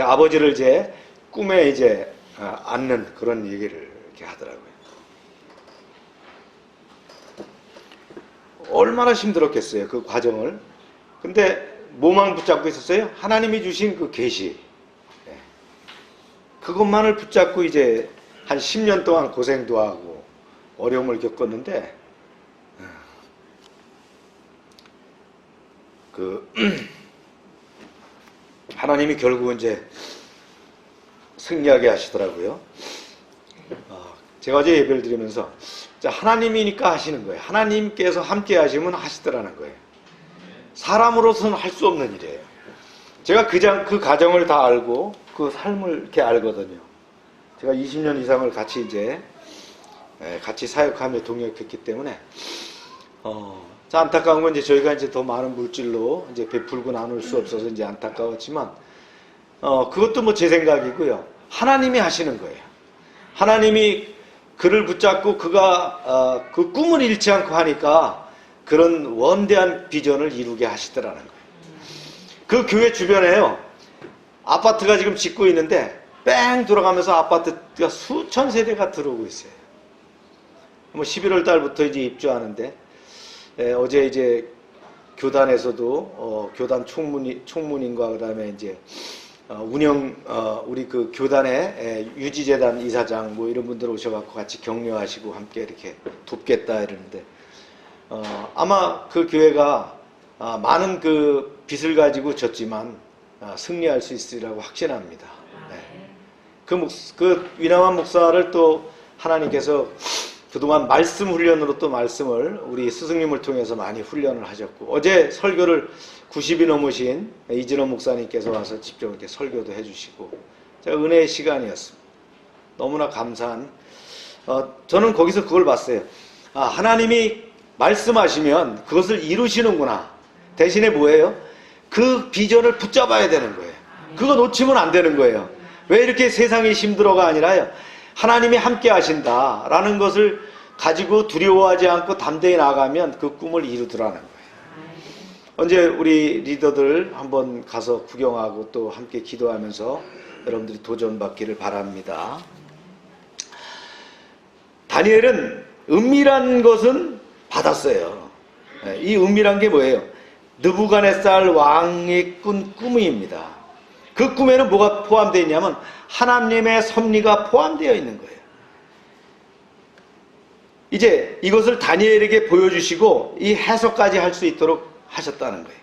아버지를 이제 꿈에 이제 안는 그런 얘기를 이렇게 하더라고요. 얼마나 힘들었겠어요, 그 과정을. 근데 뭐만 붙잡고 있었어요? 하나님이 주신 그 계시. 그것만을 붙잡고 이제 한 10년 동안 고생도 하고 어려움을 겪었는데 하나님이 결국은 이제 승리하게 하시더라고요. 제가 어제 예배를 드리면서 하나님이니까 하시는 거예요. 하나님께서 함께 하시면 하시더라는 거예요. 사람으로서는 할 수 없는 일이에요. 제가 그 가정을 다 알고 그 삶을 이렇게 알거든요. 제가 20년 이상을 같이 사역하며 동역했기 때문에 안타까운 건 이제 저희가 이제 더 많은 물질로 이제 베풀고 나눌 수 없어서 이제 안타까웠지만 그것도 뭐 제 생각이고요. 하나님이 하시는 거예요. 하나님이 그를 붙잡고 그가 그 꿈을 잃지 않고 하니까 그런 원대한 비전을 이루게 하시더라는 거예요. 그 교회 주변에요, 아파트가 지금 짓고 있는데 뺑 돌아가면서 아파트가 수천 세대가 들어오고 있어요. 11월 달부터 이제 입주하는데 어제 이제 교단에서도 교단 총무님과 그다음에 이제 우리 그 교단의 유지재단 이사장 뭐 이런 분들 오셔갖고 같이 격려하시고 함께 이렇게 돕겠다 이러는데 아마 그 교회가 많은 그 빚을 가지고 졌지만 승리할 수 있으리라고 확신합니다. 그 위남한 목사를 또 하나님께서 그동안 말씀 훈련으로 또 말씀을 우리 스승님을 통해서 많이 훈련을 하셨고 어제 설교를 90이 넘으신 이진원 목사님께서 와서 직접 이렇게 설교도 해주시고 제가 은혜의 시간이었습니다. 너무나 감사한 저는 거기서 그걸 봤어요. 하나님이 말씀하시면 그것을 이루시는구나. 대신에 뭐예요? 그 비전을 붙잡아야 되는 거예요. 그거 놓치면 안 되는 거예요. 왜 이렇게 세상이 힘들어가 아니라요, 하나님이 함께 하신다라는 것을 가지고 두려워하지 않고 담대히 나가면 그 꿈을 이루더라는 거예요. 언제 우리 리더들 한번 가서 구경하고 또 함께 기도하면서 여러분들이 도전받기를 바랍니다. 다니엘은 은밀한 것은 받았어요. 이 은밀한 게 뭐예요? 느부갓네살 왕이 꾼 꿈입니다. 그 꿈에는 뭐가 포함되어 있냐면 하나님의 섭리가 포함되어 있는 거예요. 이제 이것을 다니엘에게 보여주시고 이 해석까지 할 수 있도록 하셨다는 거예요.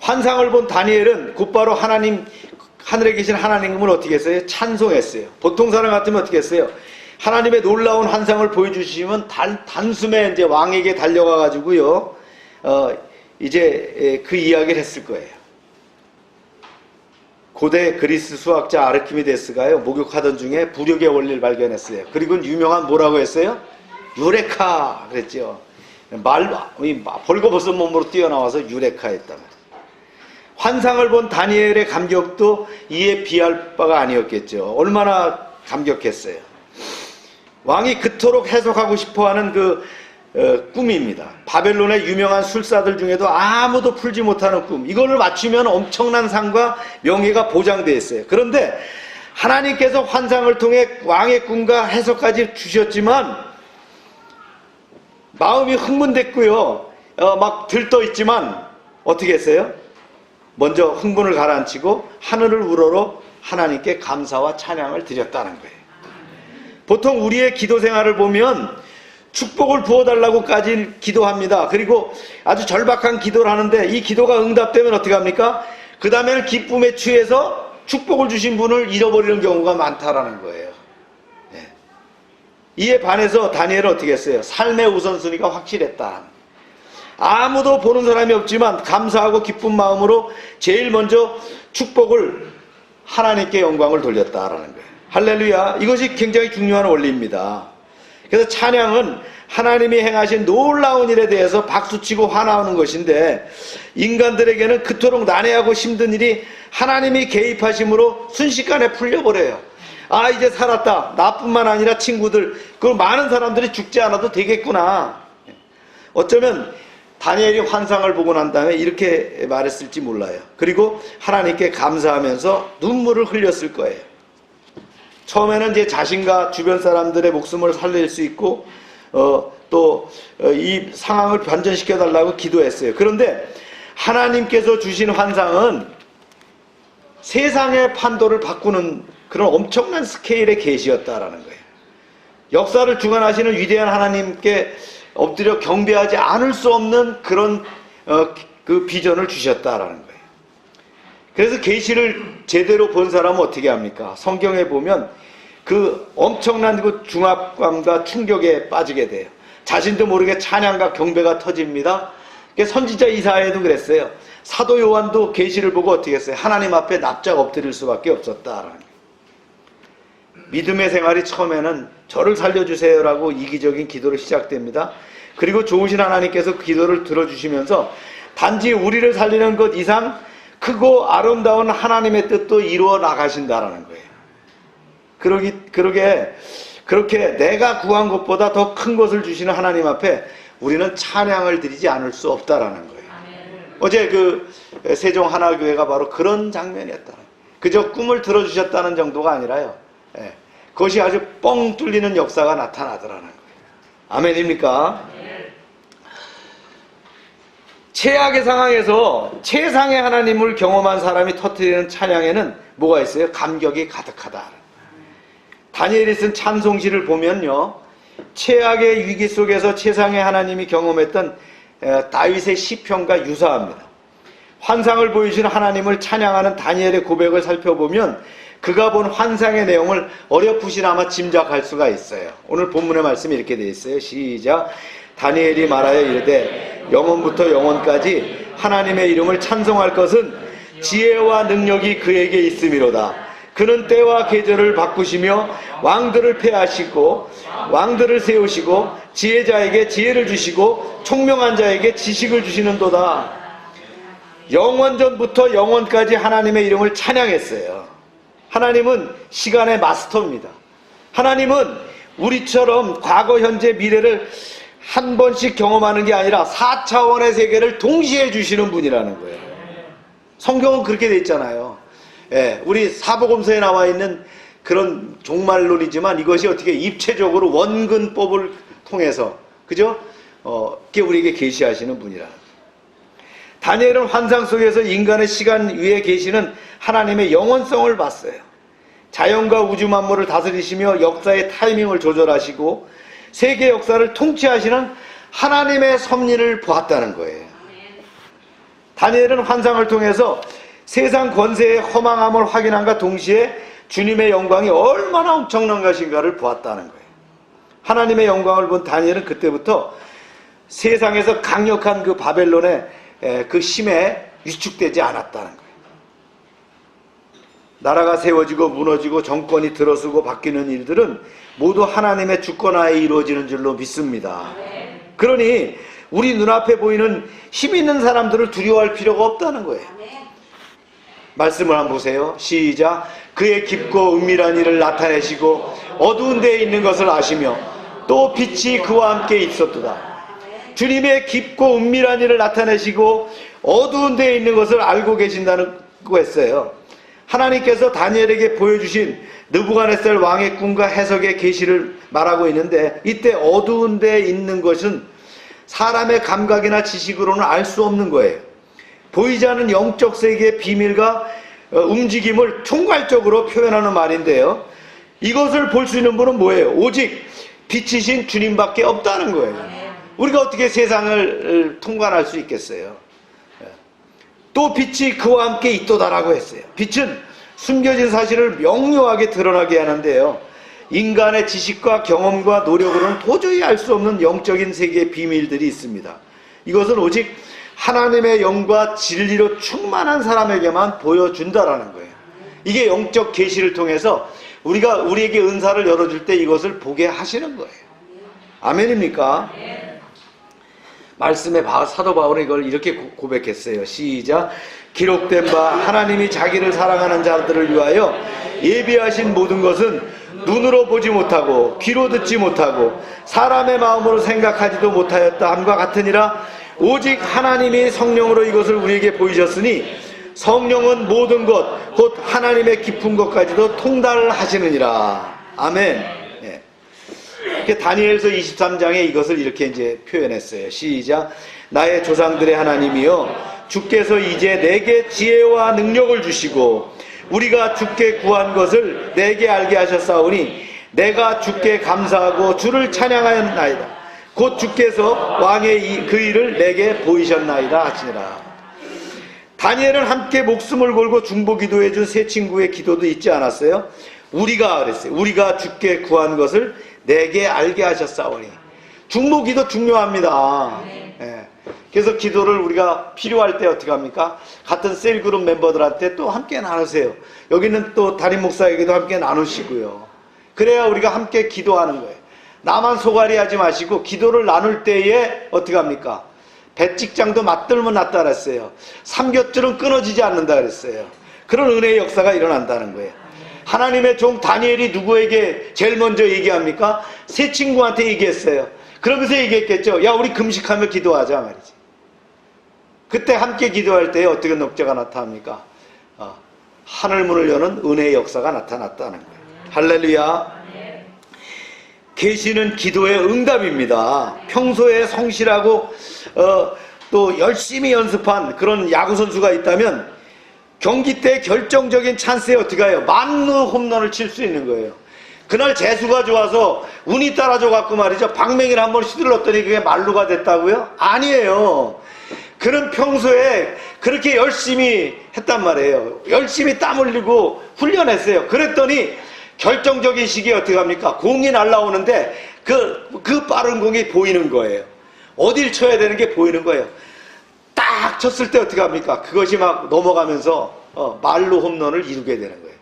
환상을 본 다니엘은 곧바로 하늘에 계신 하나님을 어떻게 했어요? 찬송했어요. 보통 사람 같으면 어떻게 했어요? 하나님의 놀라운 환상을 보여주시면 단숨에 이제 왕에게 달려가 가지고요, 이제 그 이야기를 했을 거예요. 고대 그리스 수학자 아르키미데스가요, 목욕하던 중에 부력의 원리를 발견했어요. 그리고 유명한 뭐라고 했어요? 유레카 그랬죠. 벌거벗은 몸으로 뛰어나와서 유레카 했단 말이에요. 환상을 본 다니엘의 감격도 이에 비할 바가 아니었겠죠. 얼마나 감격했어요. 왕이 그토록 해석하고 싶어하는 꿈입니다. 바벨론의 유명한 술사들 중에도 아무도 풀지 못하는 꿈. 이거를 맞추면 엄청난 상과 명예가 보장되어 있어요. 그런데 하나님께서 환상을 통해 왕의 꿈과 해석까지 주셨지만 마음이 흥분됐고요. 막 들떠 있지만 어떻게 했어요? 먼저 흥분을 가라앉히고 하늘을 우러러 하나님께 감사와 찬양을 드렸다는 거예요. 보통 우리의 기도 생활을 보면 축복을 부어달라고까지 기도합니다. 그리고 아주 절박한 기도를 하는데 이 기도가 응답되면 어떻게 합니까? 그 다음에는 기쁨에 취해서 축복을 주신 분을 잃어버리는 경우가 많다라는 거예요. 네. 이에 반해서 다니엘은 어떻게 했어요? 삶의 우선순위가 확실했다. 아무도 보는 사람이 없지만 감사하고 기쁜 마음으로 제일 먼저 축복을 하나님께 영광을 돌렸다라는 거예요. 할렐루야. 이것이 굉장히 중요한 원리입니다. 그래서 찬양은 하나님이 행하신 놀라운 일에 대해서 박수치고 화나오는 것인데 인간들에게는 그토록 난해하고 힘든 일이 하나님이 개입하심으로 순식간에 풀려버려요. 아, 이제 살았다. 나뿐만 아니라 친구들, 그 많은 사람들이 죽지 않아도 되겠구나. 어쩌면 다니엘이 환상을 보고 난 다음에 이렇게 말했을지 몰라요. 그리고 하나님께 감사하면서 눈물을 흘렸을 거예요. 처음에는 이제 자신과 주변 사람들의 목숨을 살릴 수 있고 또 이 상황을 반전시켜 달라고 기도했어요. 그런데 하나님께서 주신 환상은 세상의 판도를 바꾸는 그런 엄청난 스케일의 계시였다라는 거예요. 역사를 주관하시는 위대한 하나님께 엎드려 경배하지 않을 수 없는 그런 그 비전을 주셨다라는 거예요. 그래서 계시를 제대로 본 사람은 어떻게 합니까? 성경에 보면 그 엄청난 그 중압감과 충격에 빠지게 돼요. 자신도 모르게 찬양과 경배가 터집니다. 선지자 이사야도 그랬어요. 사도 요한도 계시를 보고 어떻게 했어요? 하나님 앞에 납작 엎드릴 수밖에 없었다라는 거예요. 믿음의 생활이 처음에는 저를 살려주세요라고 이기적인 기도로 시작됩니다. 그리고 좋으신 하나님께서 그 기도를 들어주시면서 단지 우리를 살리는 것 이상 크고 아름다운 하나님의 뜻도 이루어 나가신다라는 거예요. 그렇게 내가 구한 것보다 더 큰 것을 주시는 하나님 앞에 우리는 찬양을 드리지 않을 수 없다라는 거예요. 어제 그 세종 하나교회가 바로 그런 장면이었다. 그저 꿈을 들어주셨다는 정도가 아니라요. 그것이 아주 뻥 뚫리는 역사가 나타나더라는 거예요. 아멘입니까? 최악의 상황에서 최상의 하나님을 경험한 사람이 터뜨리는 찬양에는 뭐가 있어요? 감격이 가득하다. 다니엘이 쓴 찬송시를 보면요, 최악의 위기 속에서 최상의 하나님이 경험했던 다윗의 시편과 유사합니다. 환상을 보여주신 하나님을 찬양하는 다니엘의 고백을 살펴보면 그가 본 환상의 내용을 어렴풋이나마 짐작할 수가 있어요. 오늘 본문의 말씀이 이렇게 되어 있어요. 시작. 다니엘이 말하여 이르되 영원부터 영원까지 하나님의 이름을 찬송할 것은 지혜와 능력이 그에게 있음이로다. 그는 때와 계절을 바꾸시며 왕들을 폐하시고 왕들을 세우시고 지혜자에게 지혜를 주시고 총명한 자에게 지식을 주시는도다. 영원전부터 영원까지 하나님의 이름을 찬양했어요. 하나님은 시간의 마스터입니다. 하나님은 우리처럼 과거, 현재, 미래를 한 번씩 경험하는 게 아니라 4차원의 세계를 동시에 주시는 분이라는 거예요. 성경은 그렇게 돼 있잖아요. 우리 사복음서에 나와 있는 그런 종말론이지만 이것이 어떻게 입체적으로 원근법을 통해서, 그죠? 이렇게 우리에게 계시하시는 분이라. 다니엘은 환상 속에서 인간의 시간 위에 계시는 하나님의 영원성을 봤어요. 자연과 우주 만물을 다스리시며 역사의 타이밍을 조절하시고 세계 역사를 통치하시는 하나님의 섭리를 보았다는 거예요. 다니엘은 환상을 통해서 세상 권세의 허망함을 확인함과 동시에 주님의 영광이 얼마나 엄청난 것인가를 보았다는 거예요. 하나님의 영광을 본 다니엘은 그때부터 세상에서 강력한 그 바벨론의 그 힘에 위축되지 않았다는 거예요. 나라가 세워지고 무너지고 정권이 들어서고 바뀌는 일들은 모두 하나님의 주권하에 이루어지는 줄로 믿습니다. 그러니 우리 눈앞에 보이는 힘 있는 사람들을 두려워할 필요가 없다는 거예요. 말씀을 한번 보세요. 시작. 그의 깊고 은밀한 일을 나타내시고 어두운 데에 있는 것을 아시며 또 빛이 그와 함께 있었도다. 주님의 깊고 은밀한 일을 나타내시고 어두운 데에 있는 것을 알고 계신다고 했어요. 하나님께서 다니엘에게 보여주신 느부갓네살 왕의 꿈과 해석의 계시를 말하고 있는데, 이때 어두운 데에 있는 것은 사람의 감각이나 지식으로는 알 수 없는 거예요. 보이지 않는 영적 세계의 비밀과 움직임을 총괄적으로 표현하는 말인데요, 이것을 볼 수 있는 분은 뭐예요? 오직 빛이신 주님밖에 없다는 거예요. 우리가 어떻게 세상을 통관할 수 있겠어요? 또 빛이 그와 함께 있도다라고 했어요. 빛은 숨겨진 사실을 명료하게 드러나게 하는데요, 인간의 지식과 경험과 노력으로는 도저히 알 수 없는 영적인 세계의 비밀들이 있습니다. 이것은 오직 하나님의 영과 진리로 충만한 사람에게만 보여준다라는 거예요. 이게 영적 계시를 통해서 우리에게 은사를 열어줄 때 이것을 보게 하시는 거예요. 아멘입니까? 말씀의 사도 바울은 이걸 이렇게 고백했어요. 시작. 기록된 바 하나님이 자기를 사랑하는 자들을 위하여 예비하신 모든 것은 눈으로 보지 못하고 귀로 듣지 못하고 사람의 마음으로 생각하지도 못하였다 함과 같으니라. 오직 하나님이 성령으로 이것을 우리에게 보이셨으니 성령은 모든 것 곧 하나님의 깊은 것까지도 통달하시느니라. 아멘. 다니엘서 23장에 이것을 이렇게 이제 표현했어요. 시작. 나의 조상들의 하나님이여, 주께서 이제 내게 지혜와 능력을 주시고 우리가 주께 구한 것을 내게 알게 하셨사오니 내가 주께 감사하고 주를 찬양하였나이다. 곧 주께서 왕의 그 일을 내게 보이셨나이다 하시니라. 다니엘은 함께 목숨을 걸고 중보 기도해 준 세 친구의 기도도 있지 않았어요? 우리가 그랬어요. 우리가 주께 구한 것을 내게 알게 하셨사오니. 중보 기도 중요합니다. 그래서 기도를 우리가 필요할 때 어떻게 합니까? 같은 셀그룹 멤버들한테 또 함께 나누세요. 여기는 또 담임 목사에게도 함께 나누시고요. 그래야 우리가 함께 기도하는 거예요. 나만 소갈이 하지 마시고 기도를 나눌 때에 어떻게 합니까? 배찍장도 맞들면 낫다 그랬어요. 삼겹줄은 끊어지지 않는다 그랬어요. 그런 은혜의 역사가 일어난다는 거예요. 하나님의 종 다니엘이 누구에게 제일 먼저 얘기합니까? 세 친구한테 얘기했어요. 그러면서 얘기했겠죠. 야, 우리 금식하며 기도하자 말이지. 그때 함께 기도할 때에 어떻게 녹자가 나타납니까? 하늘문을 여는 은혜의 역사가 나타났다는 거예요. 할렐루야. 계시는 기도의 응답입니다. 평소에 성실하고 또 열심히 연습한 그런 야구선수가 있다면 경기 때 결정적인 찬스에 어떻게 해요? 만루 홈런을 칠 수 있는 거예요. 그날 재수가 좋아서 운이 따라줘 갖고 말이죠, 방맹이를 한번 휘둘렀더니 그게 만루가 됐다고요? 아니에요. 그는 평소에 그렇게 열심히 했단 말이에요. 열심히 땀 흘리고 훈련했어요. 그랬더니 결정적인 시기에 어떻게 합니까? 공이 날라오는데 그 빠른 공이 보이는 거예요. 어딜 쳐야 되는 게 보이는 거예요. 딱 쳤을 때 어떻게 합니까? 그것이 막 넘어가면서 말로 홈런을 이루게 되는 거예요.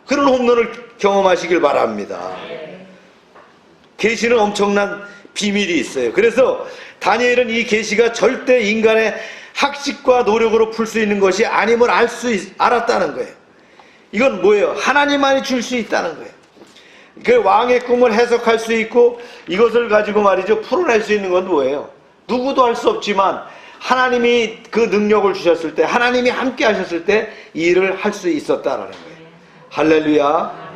그런 홈런을 경험하시길 바랍니다. 계시는 엄청난 비밀이 있어요. 그래서 다니엘은 이 계시가 절대 인간의 학식과 노력으로 풀 수 있는 것이 아님을 알았다는 거예요. 이건 뭐예요? 하나님만이 줄 수 있다는 거예요. 그 왕의 꿈을 해석할 수 있고 이것을 가지고 말이죠, 풀어낼 수 있는 건 뭐예요? 누구도 할 수 없지만 하나님이 그 능력을 주셨을 때, 하나님이 함께 하셨을 때 이 일을 할 수 있었다라는 거예요. 할렐루야.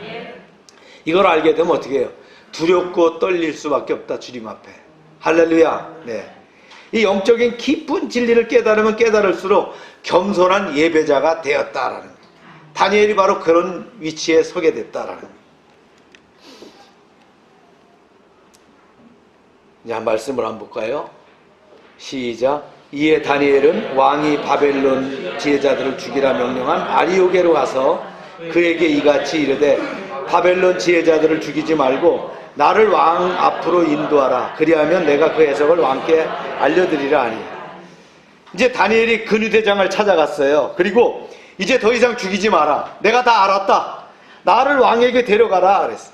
이걸 알게 되면 어떻게 해요? 두렵고 떨릴 수밖에 없다, 주님 앞에. 할렐루야. 네. 이 영적인 깊은 진리를 깨달으면 깨달을수록 겸손한 예배자가 되었다라는 거예요. 다니엘이 바로 그런 위치에 서게 됐다라는 거예요. 자, 말씀을 한번 볼까요? 시작. 이에 다니엘은 왕이 바벨론 지혜자들을 죽이라 명령한 아리오게로 가서 그에게 이같이 이르되, 바벨론 지혜자들을 죽이지 말고 나를 왕 앞으로 인도하라. 그리하면 내가 그 해석을 왕께 알려드리라 하니. 이제 다니엘이 근위대장을 찾아갔어요. 그리고 이제 더 이상 죽이지 마라. 내가 다 알았다. 나를 왕에게 데려가라 그랬어.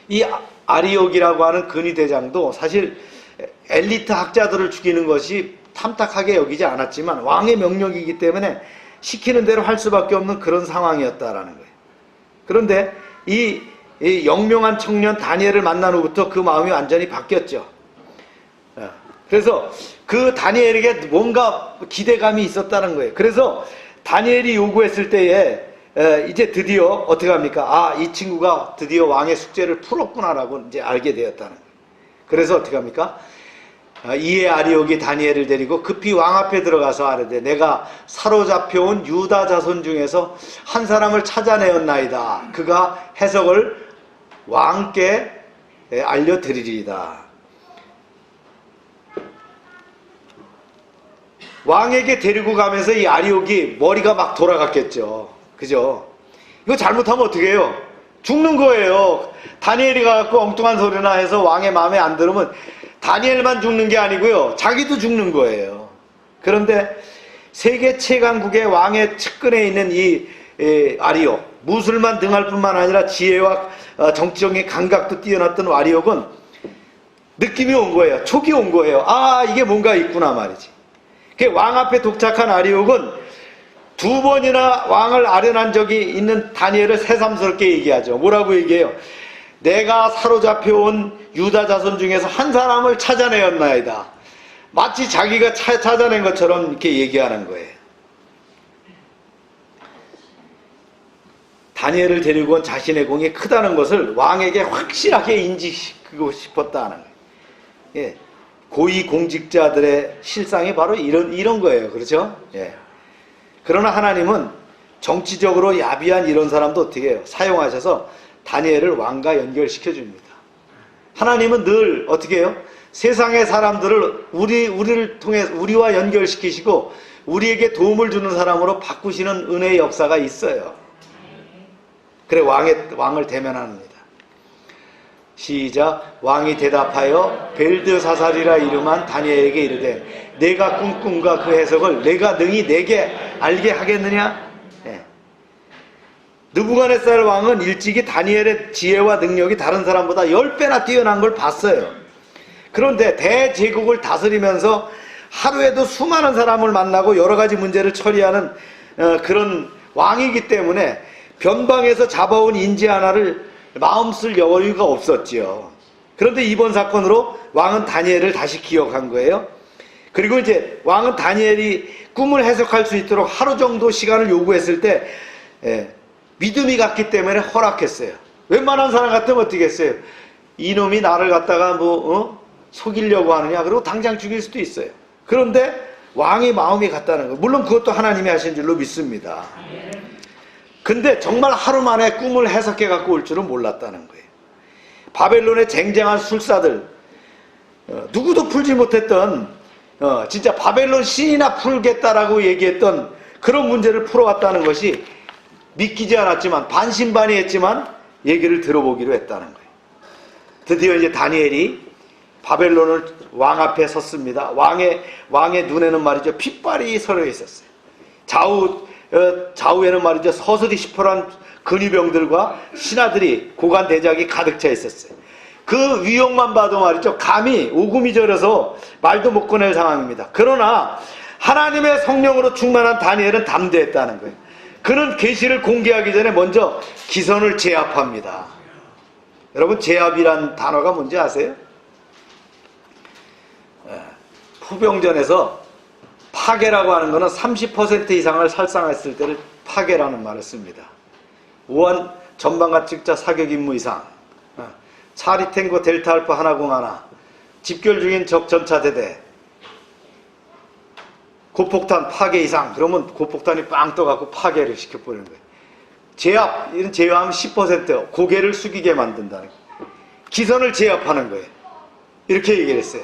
이 아리옥이라고 하는 근위대장도 사실 엘리트 학자들을 죽이는 것이 탐탁하게 여기지 않았지만 왕의 명령이기 때문에 시키는 대로 할 수밖에 없는 그런 상황이었다라는 거예요. 그런데 이 영명한 청년 다니엘을 만난 후부터 그 마음이 완전히 바뀌었죠. 그래서 그 다니엘에게 뭔가 기대감이 있었다는 거예요. 그래서 다니엘이 요구했을 때에 이제 드디어 어떻게 합니까? 아, 이 친구가 드디어 왕의 숙제를 풀었구나라고 이제 알게 되었다는 거예요. 그래서 어떻게 합니까? 이에 아리옥이 다니엘을 데리고 급히 왕 앞에 들어가서 아뢰되 내가 사로잡혀온 유다 자손 중에서 한 사람을 찾아내었나이다. 그가 해석을 왕께 알려드리리이다. 왕에게 데리고 가면서 이 아리옥이 머리가 막 돌아갔겠죠. 그죠? 이거 잘못하면 어떻게 해요? 죽는 거예요. 다니엘이 가갖고 엉뚱한 소리나 해서 왕의 마음에 안 들으면 다니엘만 죽는 게 아니고요. 자기도 죽는 거예요. 그런데 세계 최강국의 왕의 측근에 있는 이 아리옥, 무술만 등할 뿐만 아니라 지혜와 정치적인 감각도 뛰어났던 아리옥은 느낌이 온 거예요. 촉이 온 거예요. 아, 이게 뭔가 있구나 말이지. 왕 앞에 도착한 아리옥은 두 번이나 왕을 아련한 적이 있는 다니엘을 새삼스럽게 얘기하죠. 뭐라고 얘기해요? 내가 사로잡혀온 유다 자손 중에서 한 사람을 찾아내었나이다. 마치 자기가 찾아낸 것처럼 이렇게 얘기하는 거예요. 다니엘을 데리고 온 자신의 공이 크다는 것을 왕에게 확실하게 인지시키고 싶었다는 거예요. 예. 고위 공직자들의 실상이 바로 이런 거예요. 그렇죠? 예. 그러나 하나님은 정치적으로 야비한 이런 사람도 어떻게 해요? 사용하셔서 다니엘을 왕과 연결시켜 줍니다. 하나님은 늘 어떻게 해요? 세상의 사람들을 우리를 통해 우리와 연결시키시고 우리에게 도움을 주는 사람으로 바꾸시는 은혜의 역사가 있어요. 그래 왕을 대면합니다. 시작. 왕이 대답하여 벨드사살이라 이름한 다니엘에게 이르되 내가 꿈꾼과 그 해석을 내가 능히 내게 알게 하겠느냐? 네. 느부갓네살 왕은 일찍이 다니엘의 지혜와 능력이 다른 사람보다 10배나 뛰어난 걸 봤어요. 그런데 대제국을 다스리면서 하루에도 수많은 사람을 만나고 여러 가지 문제를 처리하는 그런 왕이기 때문에 변방에서 잡아온 인재 하나를 마음 쓸 여유가 없었지요. 그런데 이번 사건으로 왕은 다니엘을 다시 기억한 거예요. 그리고 이제 왕은 다니엘이 꿈을 해석할 수 있도록 하루 정도 시간을 요구했을 때 믿음이 갔기 때문에 허락했어요. 웬만한 사람 같으면 어떻게 했어요? 이놈이 나를 갖다가 속이려고 하느냐, 그리고 당장 죽일 수도 있어요. 그런데 왕의 마음이 갔다는 거예요. 물론 그것도 하나님이 하신 줄로 믿습니다. 근데 정말 하루 만에 꿈을 해석해 갖고 올 줄은 몰랐다는 거예요. 바벨론의 쟁쟁한 술사들, 누구도 풀지 못했던 진짜 바벨론 신이나 풀겠다라고 얘기했던 그런 문제를 풀어왔다는 것이 믿기지 않았지만 반신반의했지만 얘기를 들어보기로 했다는 거예요. 드디어 이제 다니엘이 바벨론을 왕 앞에 섰습니다. 왕의 눈에는 말이죠, 핏발이 서려 있었어요. 좌우에는 말이죠, 서슬이 시퍼런 근위병들과 신하들이 고관 대작이 가득 차 있었어요. 그 위용만 봐도 말이죠, 감히 오금이 저려서 말도 못 꺼낼 상황입니다. 그러나 하나님의 성령으로 충만한 다니엘은 담대했다는 거예요. 그는 계시를 공개하기 전에 먼저 기선을 제압합니다. 여러분, 제압이란 단어가 뭔지 아세요? 푸병전에서 파괴라고 하는 것은 30% 이상을 살상했을 때를 파괴라는 말을 씁니다. 우한 전방과 직자 사격 임무 이상, 차리 탱고 델타 알파 하나공 하나, 집결 중인 적 전차 대대, 고폭탄 파괴 이상, 그러면 고폭탄이 빵 떠갖고 파괴를 시켜버리는 거예요. 제압, 이런 제압하면 10% 고개를 숙이게 만든다는 거예요. 기선을 제압하는 거예요. 이렇게 얘기를 했어요.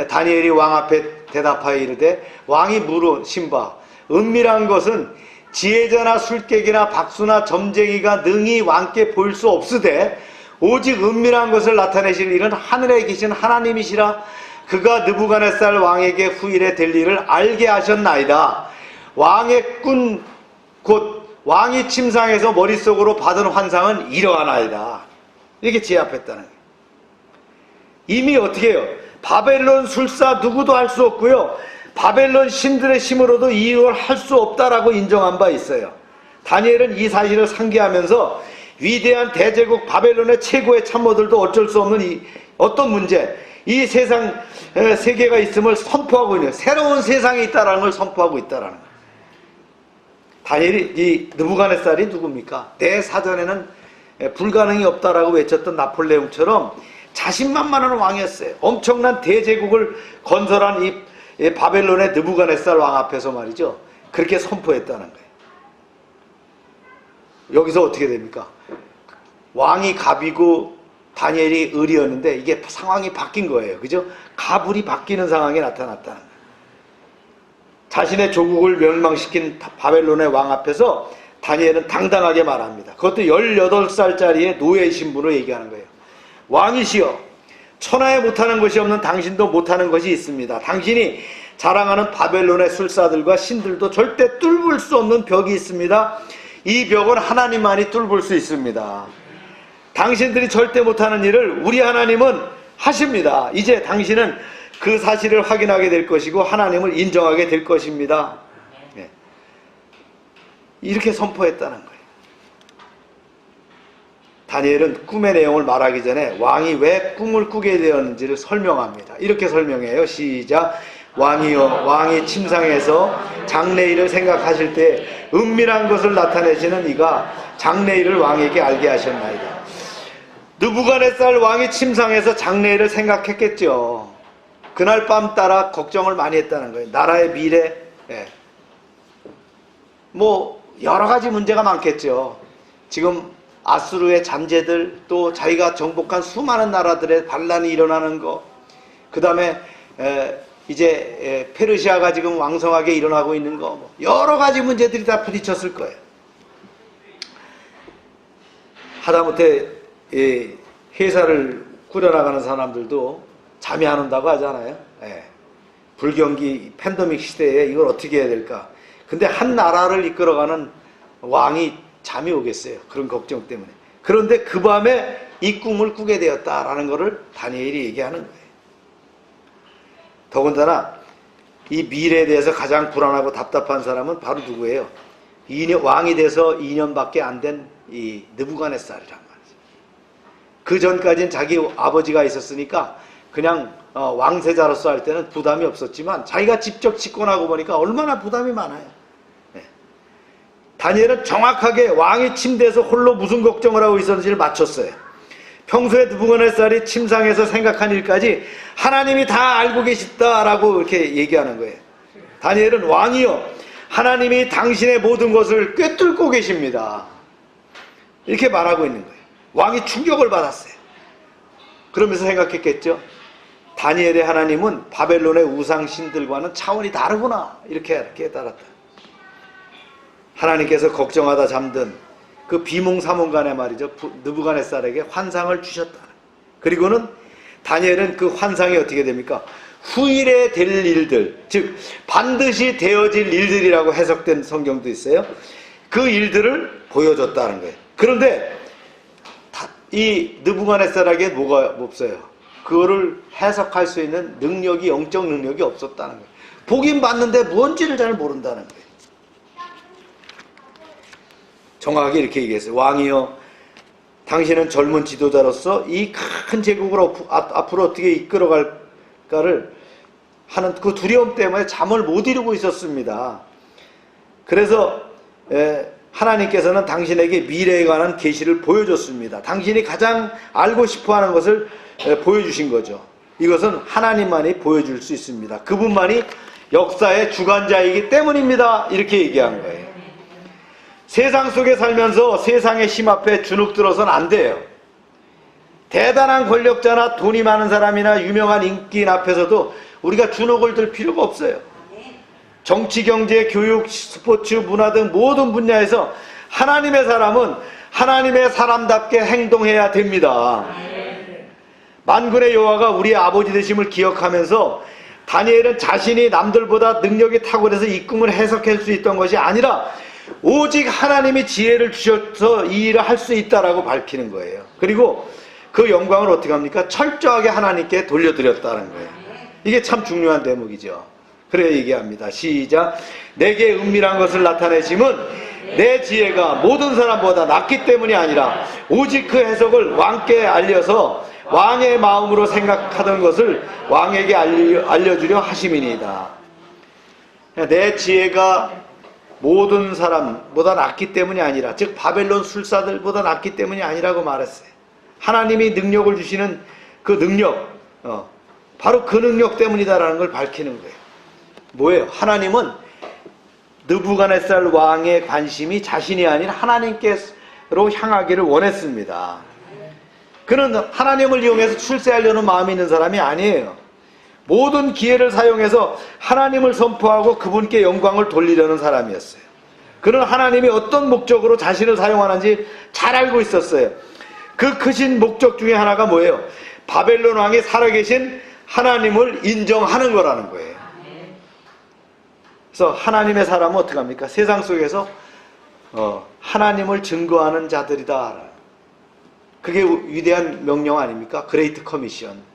다니엘이 왕 앞에 대답하여 이르되 왕이 물으신 바 은밀한 것은 지혜자나 술객이나 박수나 점쟁이가 능히 왕께 보일 수 없으되 오직 은밀한 것을 나타내실 일은 하늘에 계신 하나님이시라. 그가 느부갓네살 왕에게 후일에 될 일을 알게 하셨나이다. 왕의 꾼 곧 왕이 침상에서 머릿속으로 받은 환상은 이러하나이다. 이렇게 제압했다는 거예요. 이미 어떻게 해요? 바벨론 술사 누구도 할 수 없고요, 바벨론 신들의 힘으로도 이걸 할 수 없다라고 인정한 바 있어요. 다니엘은 이 사실을 상기하면서 위대한 대제국 바벨론의 최고의 참모들도 어쩔 수 없는 어떤 문제, 이 세상 세계가 있음을 선포하고 있는, 새로운 세상이 있다는 걸 선포하고 있다는 거예요. 다니엘이, 이 느부갓네살이 누굽니까? 내 사전에는 불가능이 없다라고 외쳤던 나폴레옹처럼 자신만만한 왕이었어요. 엄청난 대제국을 건설한 이 바벨론의 느부갓네살 왕 앞에서 말이죠, 그렇게 선포했다는 거예요. 여기서 어떻게 됩니까? 왕이 갑이고 다니엘이 을이었는데 이게 상황이 바뀐 거예요. 그죠? 갑을이 바뀌는 상황이 나타났다는 거예요. 자신의 조국을 멸망시킨 바벨론의 왕 앞에서 다니엘은 당당하게 말합니다. 그것도 18살짜리의 노예 신분으로 얘기하는 거예요. 왕이시여, 천하에 못하는 것이 없는 당신도 못하는 것이 있습니다. 당신이 자랑하는 바벨론의 술사들과 신들도 절대 뚫을 수 없는 벽이 있습니다. 이 벽은 하나님만이 뚫을 수 있습니다. 당신들이 절대 못하는 일을 우리 하나님은 하십니다. 이제 당신은 그 사실을 확인하게 될 것이고 하나님을 인정하게 될 것입니다. 네. 이렇게 선포했다는 거예요. 다니엘은 꿈의 내용을 말하기 전에 왕이 왜 꿈을 꾸게 되었는지를 설명합니다. 이렇게 설명해요. 시작. 왕이여, 왕이 침상에서 장래일을 생각하실 때 은밀한 것을 나타내시는 이가 장래일을 왕에게 알게 하셨나이다. 느부갓네살 왕이 침상에서 장래일을 생각했겠죠. 그날 밤 따라 걱정을 많이 했다는 거예요. 나라의 미래, 뭐 여러 가지 문제가 많겠죠. 지금 아수르의 잔재들, 또 자기가 정복한 수많은 나라들의 반란이 일어나는 거, 그 다음에 이제 페르시아가 지금 왕성하게 일어나고 있는 거, 여러 가지 문제들이 다 부딪혔을 거예요. 하다못해 회사를 꾸려나가는 사람들도 잠이 안 온다고 하잖아요. 불경기 팬데믹 시대에 이걸 어떻게 해야 될까. 근데 한 나라를 이끌어가는 왕이 잠이 오겠어요. 그런 걱정 때문에. 그런데 그 밤에 이 꿈을 꾸게 되었다라는 것을 다니엘이 얘기하는 거예요. 더군다나 이 미래에 대해서 가장 불안하고 답답한 사람은 바로 누구예요? 왕이 돼서 2년밖에 안 된 이 느부갓네살이란 말이죠. 그 전까지는 자기 아버지가 있었으니까 그냥 왕세자로서 할 때는 부담이 없었지만 자기가 직접 집권하고 보니까 얼마나 부담이 많아요. 다니엘은 정확하게 왕이 침대에서 홀로 무슨 걱정을 하고 있었는지를 맞췄어요. 평소에 느부갓네살이 침상에서 생각한 일까지 하나님이 다 알고 계시다라고 이렇게 얘기하는 거예요. 다니엘은 왕이여, 하나님이 당신의 모든 것을 꿰뚫고 계십니다. 이렇게 말하고 있는 거예요. 왕이 충격을 받았어요. 그러면서 생각했겠죠. 다니엘의 하나님은 바벨론의 우상신들과는 차원이 다르구나. 이렇게 깨달았다. 하나님께서 걱정하다 잠든 그 비몽사몽간에 말이죠, 느부갓네살에게 환상을 주셨다. 그리고는 다니엘은 그 환상이 어떻게 됩니까? 후일에 될 일들, 즉 반드시 되어질 일들이라고 해석된 성경도 있어요. 그 일들을 보여줬다는 거예요. 그런데 이 느부갓네살에게 뭐가 없어요? 그거를 해석할 수 있는 능력이, 영적 능력이 없었다는 거예요. 보긴 봤는데 뭔지를 잘 모른다는 거예요. 정확하게 이렇게 얘기했어요. 왕이여, 당신은 젊은 지도자로서 이 큰 제국을 앞으로 어떻게 이끌어갈까를 하는 그 두려움 때문에 잠을 못 이루고 있었습니다. 그래서 하나님께서는 당신에게 미래에 관한 계시를 보여줬습니다. 당신이 가장 알고 싶어하는 것을 보여주신 거죠. 이것은 하나님만이 보여줄 수 있습니다. 그분만이 역사의 주관자이기 때문입니다. 이렇게 얘기한 거예요. 세상 속에 살면서 세상의 힘 앞에 주눅들어서는 안 돼요. 대단한 권력자나 돈이 많은 사람이나 유명한 인기인 앞에서도 우리가 주눅을 들 필요가 없어요. 정치, 경제, 교육, 스포츠, 문화 등 모든 분야에서 하나님의 사람은 하나님의 사람답게 행동해야 됩니다. 만군의 여호와가 우리의 아버지 되심을 기억하면서 다니엘은 자신이 남들보다 능력이 탁월해서 이 꿈을 해석할 수 있던 것이 아니라 오직 하나님이 지혜를 주셔서 이 일을 할 수 있다라고 밝히는 거예요. 그리고 그 영광을 어떻게 합니까? 철저하게 하나님께 돌려드렸다는 거예요. 이게 참 중요한 대목이죠. 그래 얘기합니다. 시작. 내게 은밀한 것을 나타내심은 내 지혜가 모든 사람보다 낫기 때문이 아니라 오직 그 해석을 왕께 알려서 왕의 마음으로 생각하던 것을 왕에게 알려주려 하심이니이다. 내 지혜가 모든 사람보다 낫기 때문이 아니라, 즉 바벨론 술사들보다 낫기 때문이 아니라고 말했어요. 하나님이 능력을 주시는 그 능력, 바로 그 능력 때문이다라는 걸 밝히는 거예요. 뭐예요? 하나님은 느부갓네살 왕의 관심이 자신이 아닌 하나님께로 향하기를 원했습니다. 그는 하나님을 이용해서 출세하려는 마음이 있는 사람이 아니에요. 모든 기회를 사용해서 하나님을 선포하고 그분께 영광을 돌리려는 사람이었어요. 그는 하나님이 어떤 목적으로 자신을 사용하는지 잘 알고 있었어요. 그 크신 목적 중에 하나가 뭐예요? 바벨론 왕이 살아계신 하나님을 인정하는 거라는 거예요. 그래서 하나님의 사람은 어떻게 합니까? 세상 속에서 하나님을 증거하는 자들이다. 그게 위대한 명령 아닙니까? 그레이트 커미션.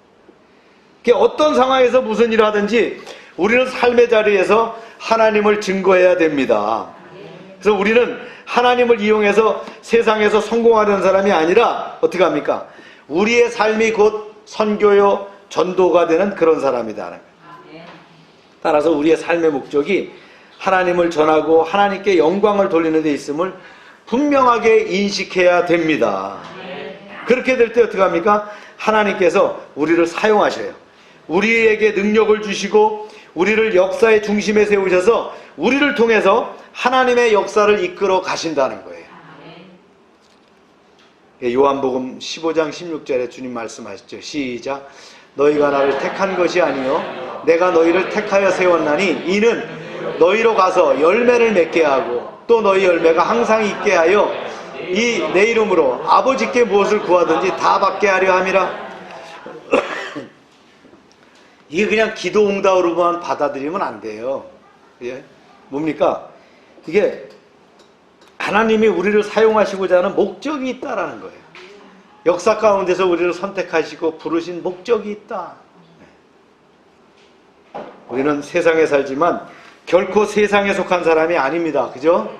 어떤 상황에서 무슨 일을 하든지 우리는 삶의 자리에서 하나님을 증거해야 됩니다. 그래서 우리는 하나님을 이용해서 세상에서 성공하려는 사람이 아니라 어떻게 합니까? 우리의 삶이 곧 선교요 전도가 되는 그런 사람이다. 따라서 우리의 삶의 목적이 하나님을 전하고 하나님께 영광을 돌리는 데 있음을 분명하게 인식해야 됩니다. 그렇게 될 때 어떻게 합니까? 하나님께서 우리를 사용하셔요. 우리에게 능력을 주시고 우리를 역사의 중심에 세우셔서 우리를 통해서 하나님의 역사를 이끌어 가신다는 거예요. 요한복음 15장 16절에 주님 말씀하셨죠. 시작. 너희가 나를 택한 것이 아니요 내가 너희를 택하여 세웠나니 이는 너희로 가서 열매를 맺게 하고 또 너희 열매가 항상 있게 하여 이 내 이름으로 아버지께 무엇을 구하든지 다 받게 하려 함이라. 이게 그냥 기도 응답으로만 받아들이면 안 돼요. 예? 뭡니까? 이게 하나님이 우리를 사용하시고자 하는 목적이 있다라는 거예요. 역사 가운데서 우리를 선택하시고 부르신 목적이 있다. 우리는 세상에 살지만 결코 세상에 속한 사람이 아닙니다. 그죠?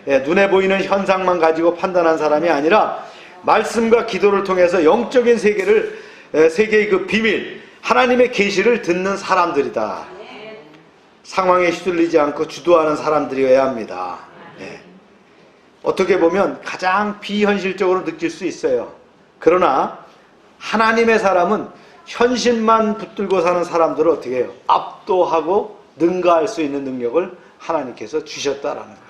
예, 눈에 보이는 현상만 가지고 판단한 사람이 아니라 말씀과 기도를 통해서 영적인 세계의 그 비밀, 하나님의 계시를 듣는 사람들이다. 상황에 휘둘리지 않고 주도하는 사람들이어야 합니다. 예. 어떻게 보면 가장 비현실적으로 느낄 수 있어요. 그러나 하나님의 사람은 현실만 붙들고 사는 사람들을 어떻게 해요? 압도하고 능가할 수 있는 능력을 하나님께서 주셨다라는 거예요.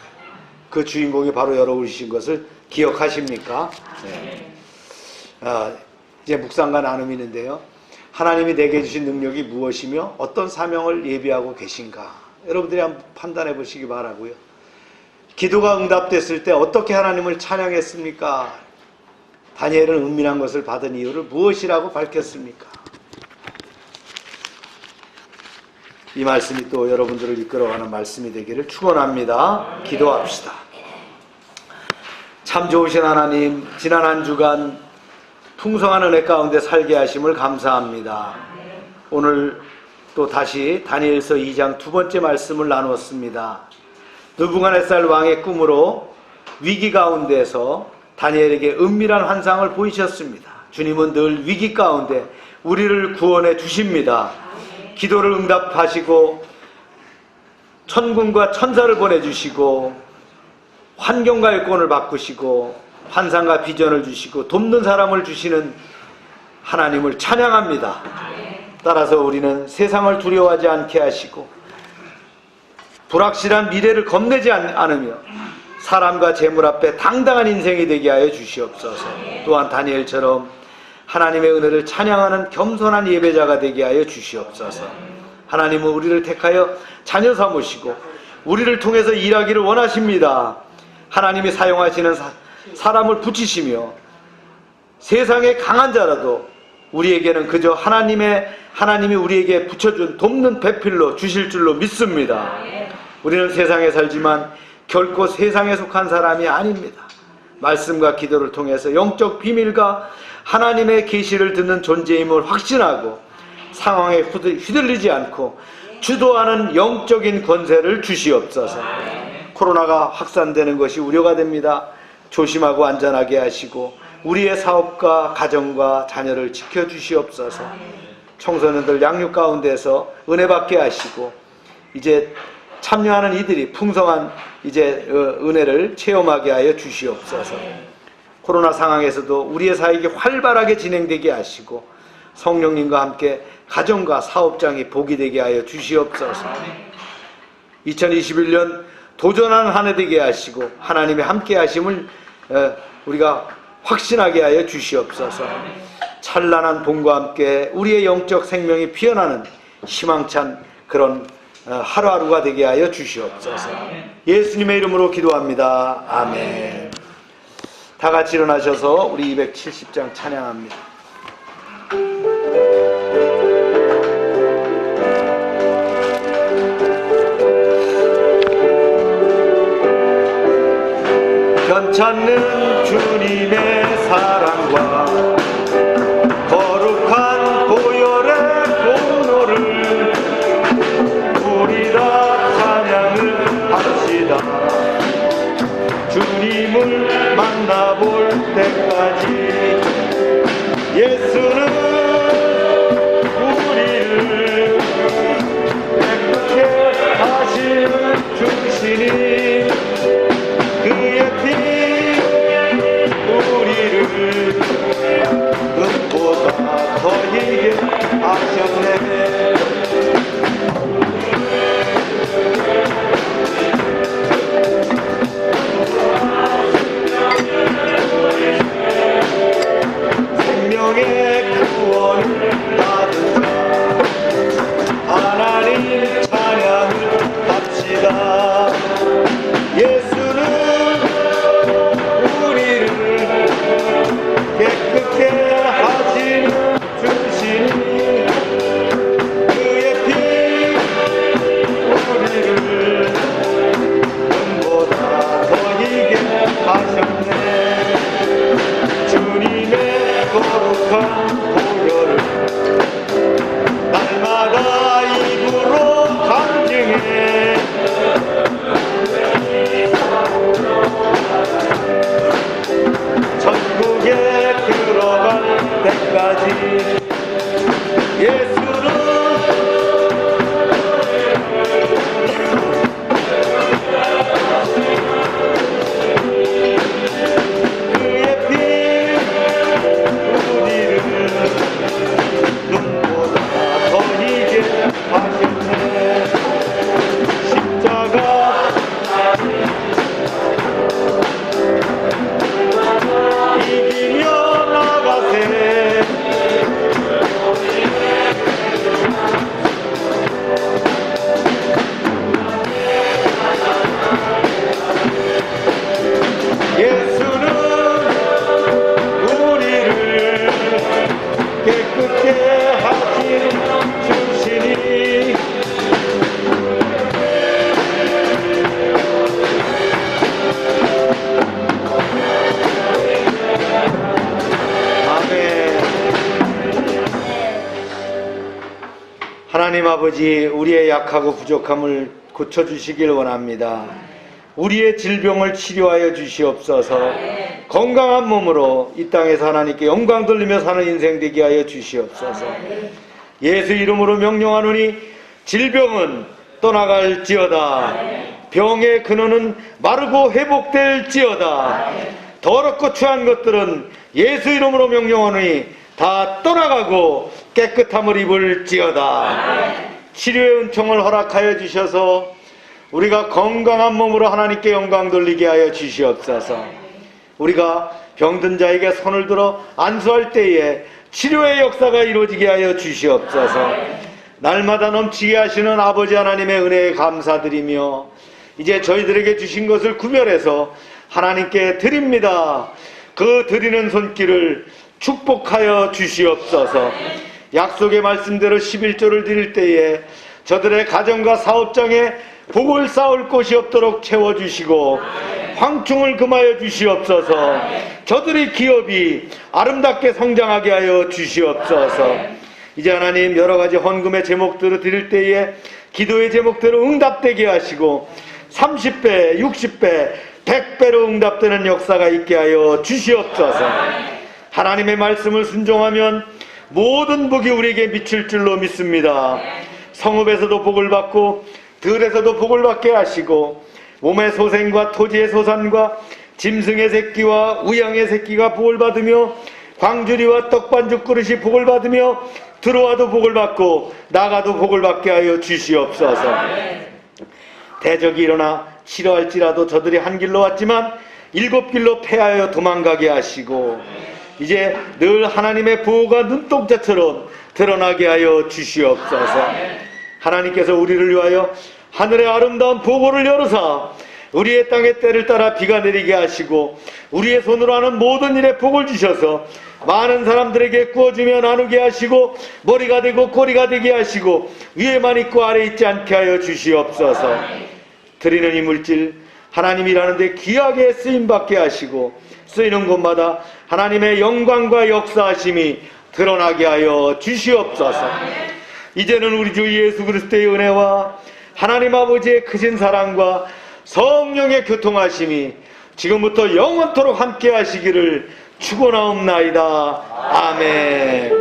그 주인공이 바로 여러분이신 것을 기억하십니까? 네. 이제 묵상과 나눔이 있는데요. 하나님이 내게 주신 능력이 무엇이며 어떤 사명을 예비하고 계신가? 여러분들이 한번 판단해 보시기 바라고요. 기도가 응답됐을 때 어떻게 하나님을 찬양했습니까? 다니엘은 은밀한 것을 받은 이유를 무엇이라고 밝혔습니까? 이 말씀이 또 여러분들을 이끌어가는 말씀이 되기를 축원합니다. 기도합시다. 참 좋으신 하나님, 지난 한 주간 풍성한 은혜 가운데 살게 하심을 감사합니다. 오늘 또 다시 다니엘서 2장 두 번째 말씀을 나누었습니다. 느부갓네살 왕의 꿈으로 위기 가운데서 다니엘에게 은밀한 환상을 보이셨습니다. 주님은 늘 위기 가운데 우리를 구원해 주십니다. 기도를 응답하시고 천군과 천사를 보내주시고 환경과 여건을 바꾸시고 환상과 비전을 주시고 돕는 사람을 주시는 하나님을 찬양합니다. 따라서 우리는 세상을 두려워하지 않게 하시고 불확실한 미래를 겁내지 않으며 사람과 재물 앞에 당당한 인생이 되게 하여 주시옵소서. 또한 다니엘처럼 하나님의 은혜를 찬양하는 겸손한 예배자가 되게 하여 주시옵소서. 하나님은 우리를 택하여 자녀 삼으시고 우리를 통해서 일하기를 원하십니다. 하나님이 사용하시는 사람을 붙이시며 세상에 강한 자라도 우리에게는 그저 하나님이 우리에게 붙여준 돕는 배필로 주실 줄로 믿습니다. 우리는 세상에 살지만 결코 세상에 속한 사람이 아닙니다. 말씀과 기도를 통해서 영적 비밀과 하나님의 계시를 듣는 존재임을 확신하고 상황에 휘둘리지 않고 주도하는 영적인 권세를 주시옵소서. 코로나가 확산되는 것이 우려가 됩니다. 조심하고 안전하게 하시고 우리의 사업과 가정과 자녀를 지켜주시옵소서. 청소년들 양육 가운데서 은혜 받게 하시고 이제 참여하는 이들이 풍성한 이제 은혜를 체험하게 하여 주시옵소서. 코로나 상황에서도 우리의 사역이 활발하게 진행되게 하시고 성령님과 함께 가정과 사업장이 복이 되게 하여 주시옵소서. 2021년 도전하는 한 해 되게 하시고 하나님의 함께 하심을 우리가 확신하게 하여 주시옵소서. 찬란한 봄과 함께 우리의 영적 생명이 피어나는 희망찬 그런 하루하루가 되게 하여 주시옵소서. 예수님의 이름으로 기도합니다. 아멘. 다 같이 일어나셔서 우리 270장 찬양합니다. 변찮는 주님의 사랑과 거룩한 보혈의 공로를 우리 다 찬양을 합시다. 주님을 만나볼 때까지 예수는 우리를 깨끗게 하시는 중심이 그의 피 우리를 눈보다 더 이게 하셨네. 생명의 구원을 받은 자 하나님 찬양을 합시다. 예수는 깨끗게 하시는 주시니 그의 피 우리를 눈보다 더 이게 하셨네. 주님의 거룩한 보혈을 날마다 입으로 간증해 천국에 들어갈 때까지 예수는 그의 피 우리를 눈보다 더 이게 하셨네. 십자가 이기며 나가세. 예수는 우리를 깨끗게 하시는 주시니 하나님 아버지, 우리의 약하고 부족함을 고쳐주시길 원합니다. 우리의 질병을 치료하여 주시옵소서. 건강한 몸으로 이 땅에서 하나님께 영광 돌리며 사는 인생 되게 하여 주시옵소서. 예수 이름으로 명령하노니 질병은 떠나갈지어다. 병의 근원은 마르고 회복될지어다. 더럽고 추한 것들은 예수 이름으로 명령하노니 다 떠나가고 깨끗함을 입을지어다. 치료의 은총을 허락하여 주셔서 우리가 건강한 몸으로 하나님께 영광 돌리게 하여 주시옵소서. 우리가 병든 자에게 손을 들어 안수할 때에 치료의 역사가 이루어지게 하여 주시옵소서. 날마다 넘치게 하시는 아버지 하나님의 은혜에 감사드리며 이제 저희들에게 주신 것을 구별해서 하나님께 드립니다. 그 드리는 손길을 축복하여 주시옵소서. 약속의 말씀대로 11조를 드릴 때에 저들의 가정과 사업장에 복을 쌓을 곳이 없도록 채워주시고 황충을 금하여 주시옵소서. 저들의 기업이 아름답게 성장하게 하여 주시옵소서. 이제 하나님 여러 가지 헌금의 제목들을 드릴 때에 기도의 제목대로 응답되게 하시고 30배, 60배, 100배로 응답되는 역사가 있게 하여 주시옵소서. 하나님의 말씀을 순종하면 모든 복이 우리에게 미칠 줄로 믿습니다. 성읍에서도 복을 받고 들에서도 복을 받게 하시고 몸의 소생과 토지의 소산과 짐승의 새끼와 우양의 새끼가 복을 받으며 광주리와 떡반죽 그릇이 복을 받으며 들어와도 복을 받고 나가도 복을 받게 하여 주시옵소서. 대적이 일어나 싫어할지라도 저들이 한 길로 왔지만 7길로 패하여 도망가게 하시고 이제 늘 하나님의 보호가 눈동자처럼 드러나게 하여 주시옵소서. 하나님께서 우리를 위하여 하늘의 아름다운 보고를 열어서 우리의 땅의 때를 따라 비가 내리게 하시고 우리의 손으로 하는 모든 일에 복을 주셔서 많은 사람들에게 구워주며 나누게 하시고 머리가 되고 꼬리가 되게 하시고 위에만 있고 아래 있지 않게 하여 주시옵소서. 드리는 이 물질 하나님이라는데 귀하게 쓰임받게 하시고 쓰이는 곳마다 하나님의 영광과 역사하심이 드러나게 하여 주시옵소서. 이제는 우리 주 예수 그리스도의 은혜와 하나님 아버지의 크신 사랑과 성령의 교통하심이 지금부터 영원토록 함께 하시기를 축원하옵나이다. 아멘.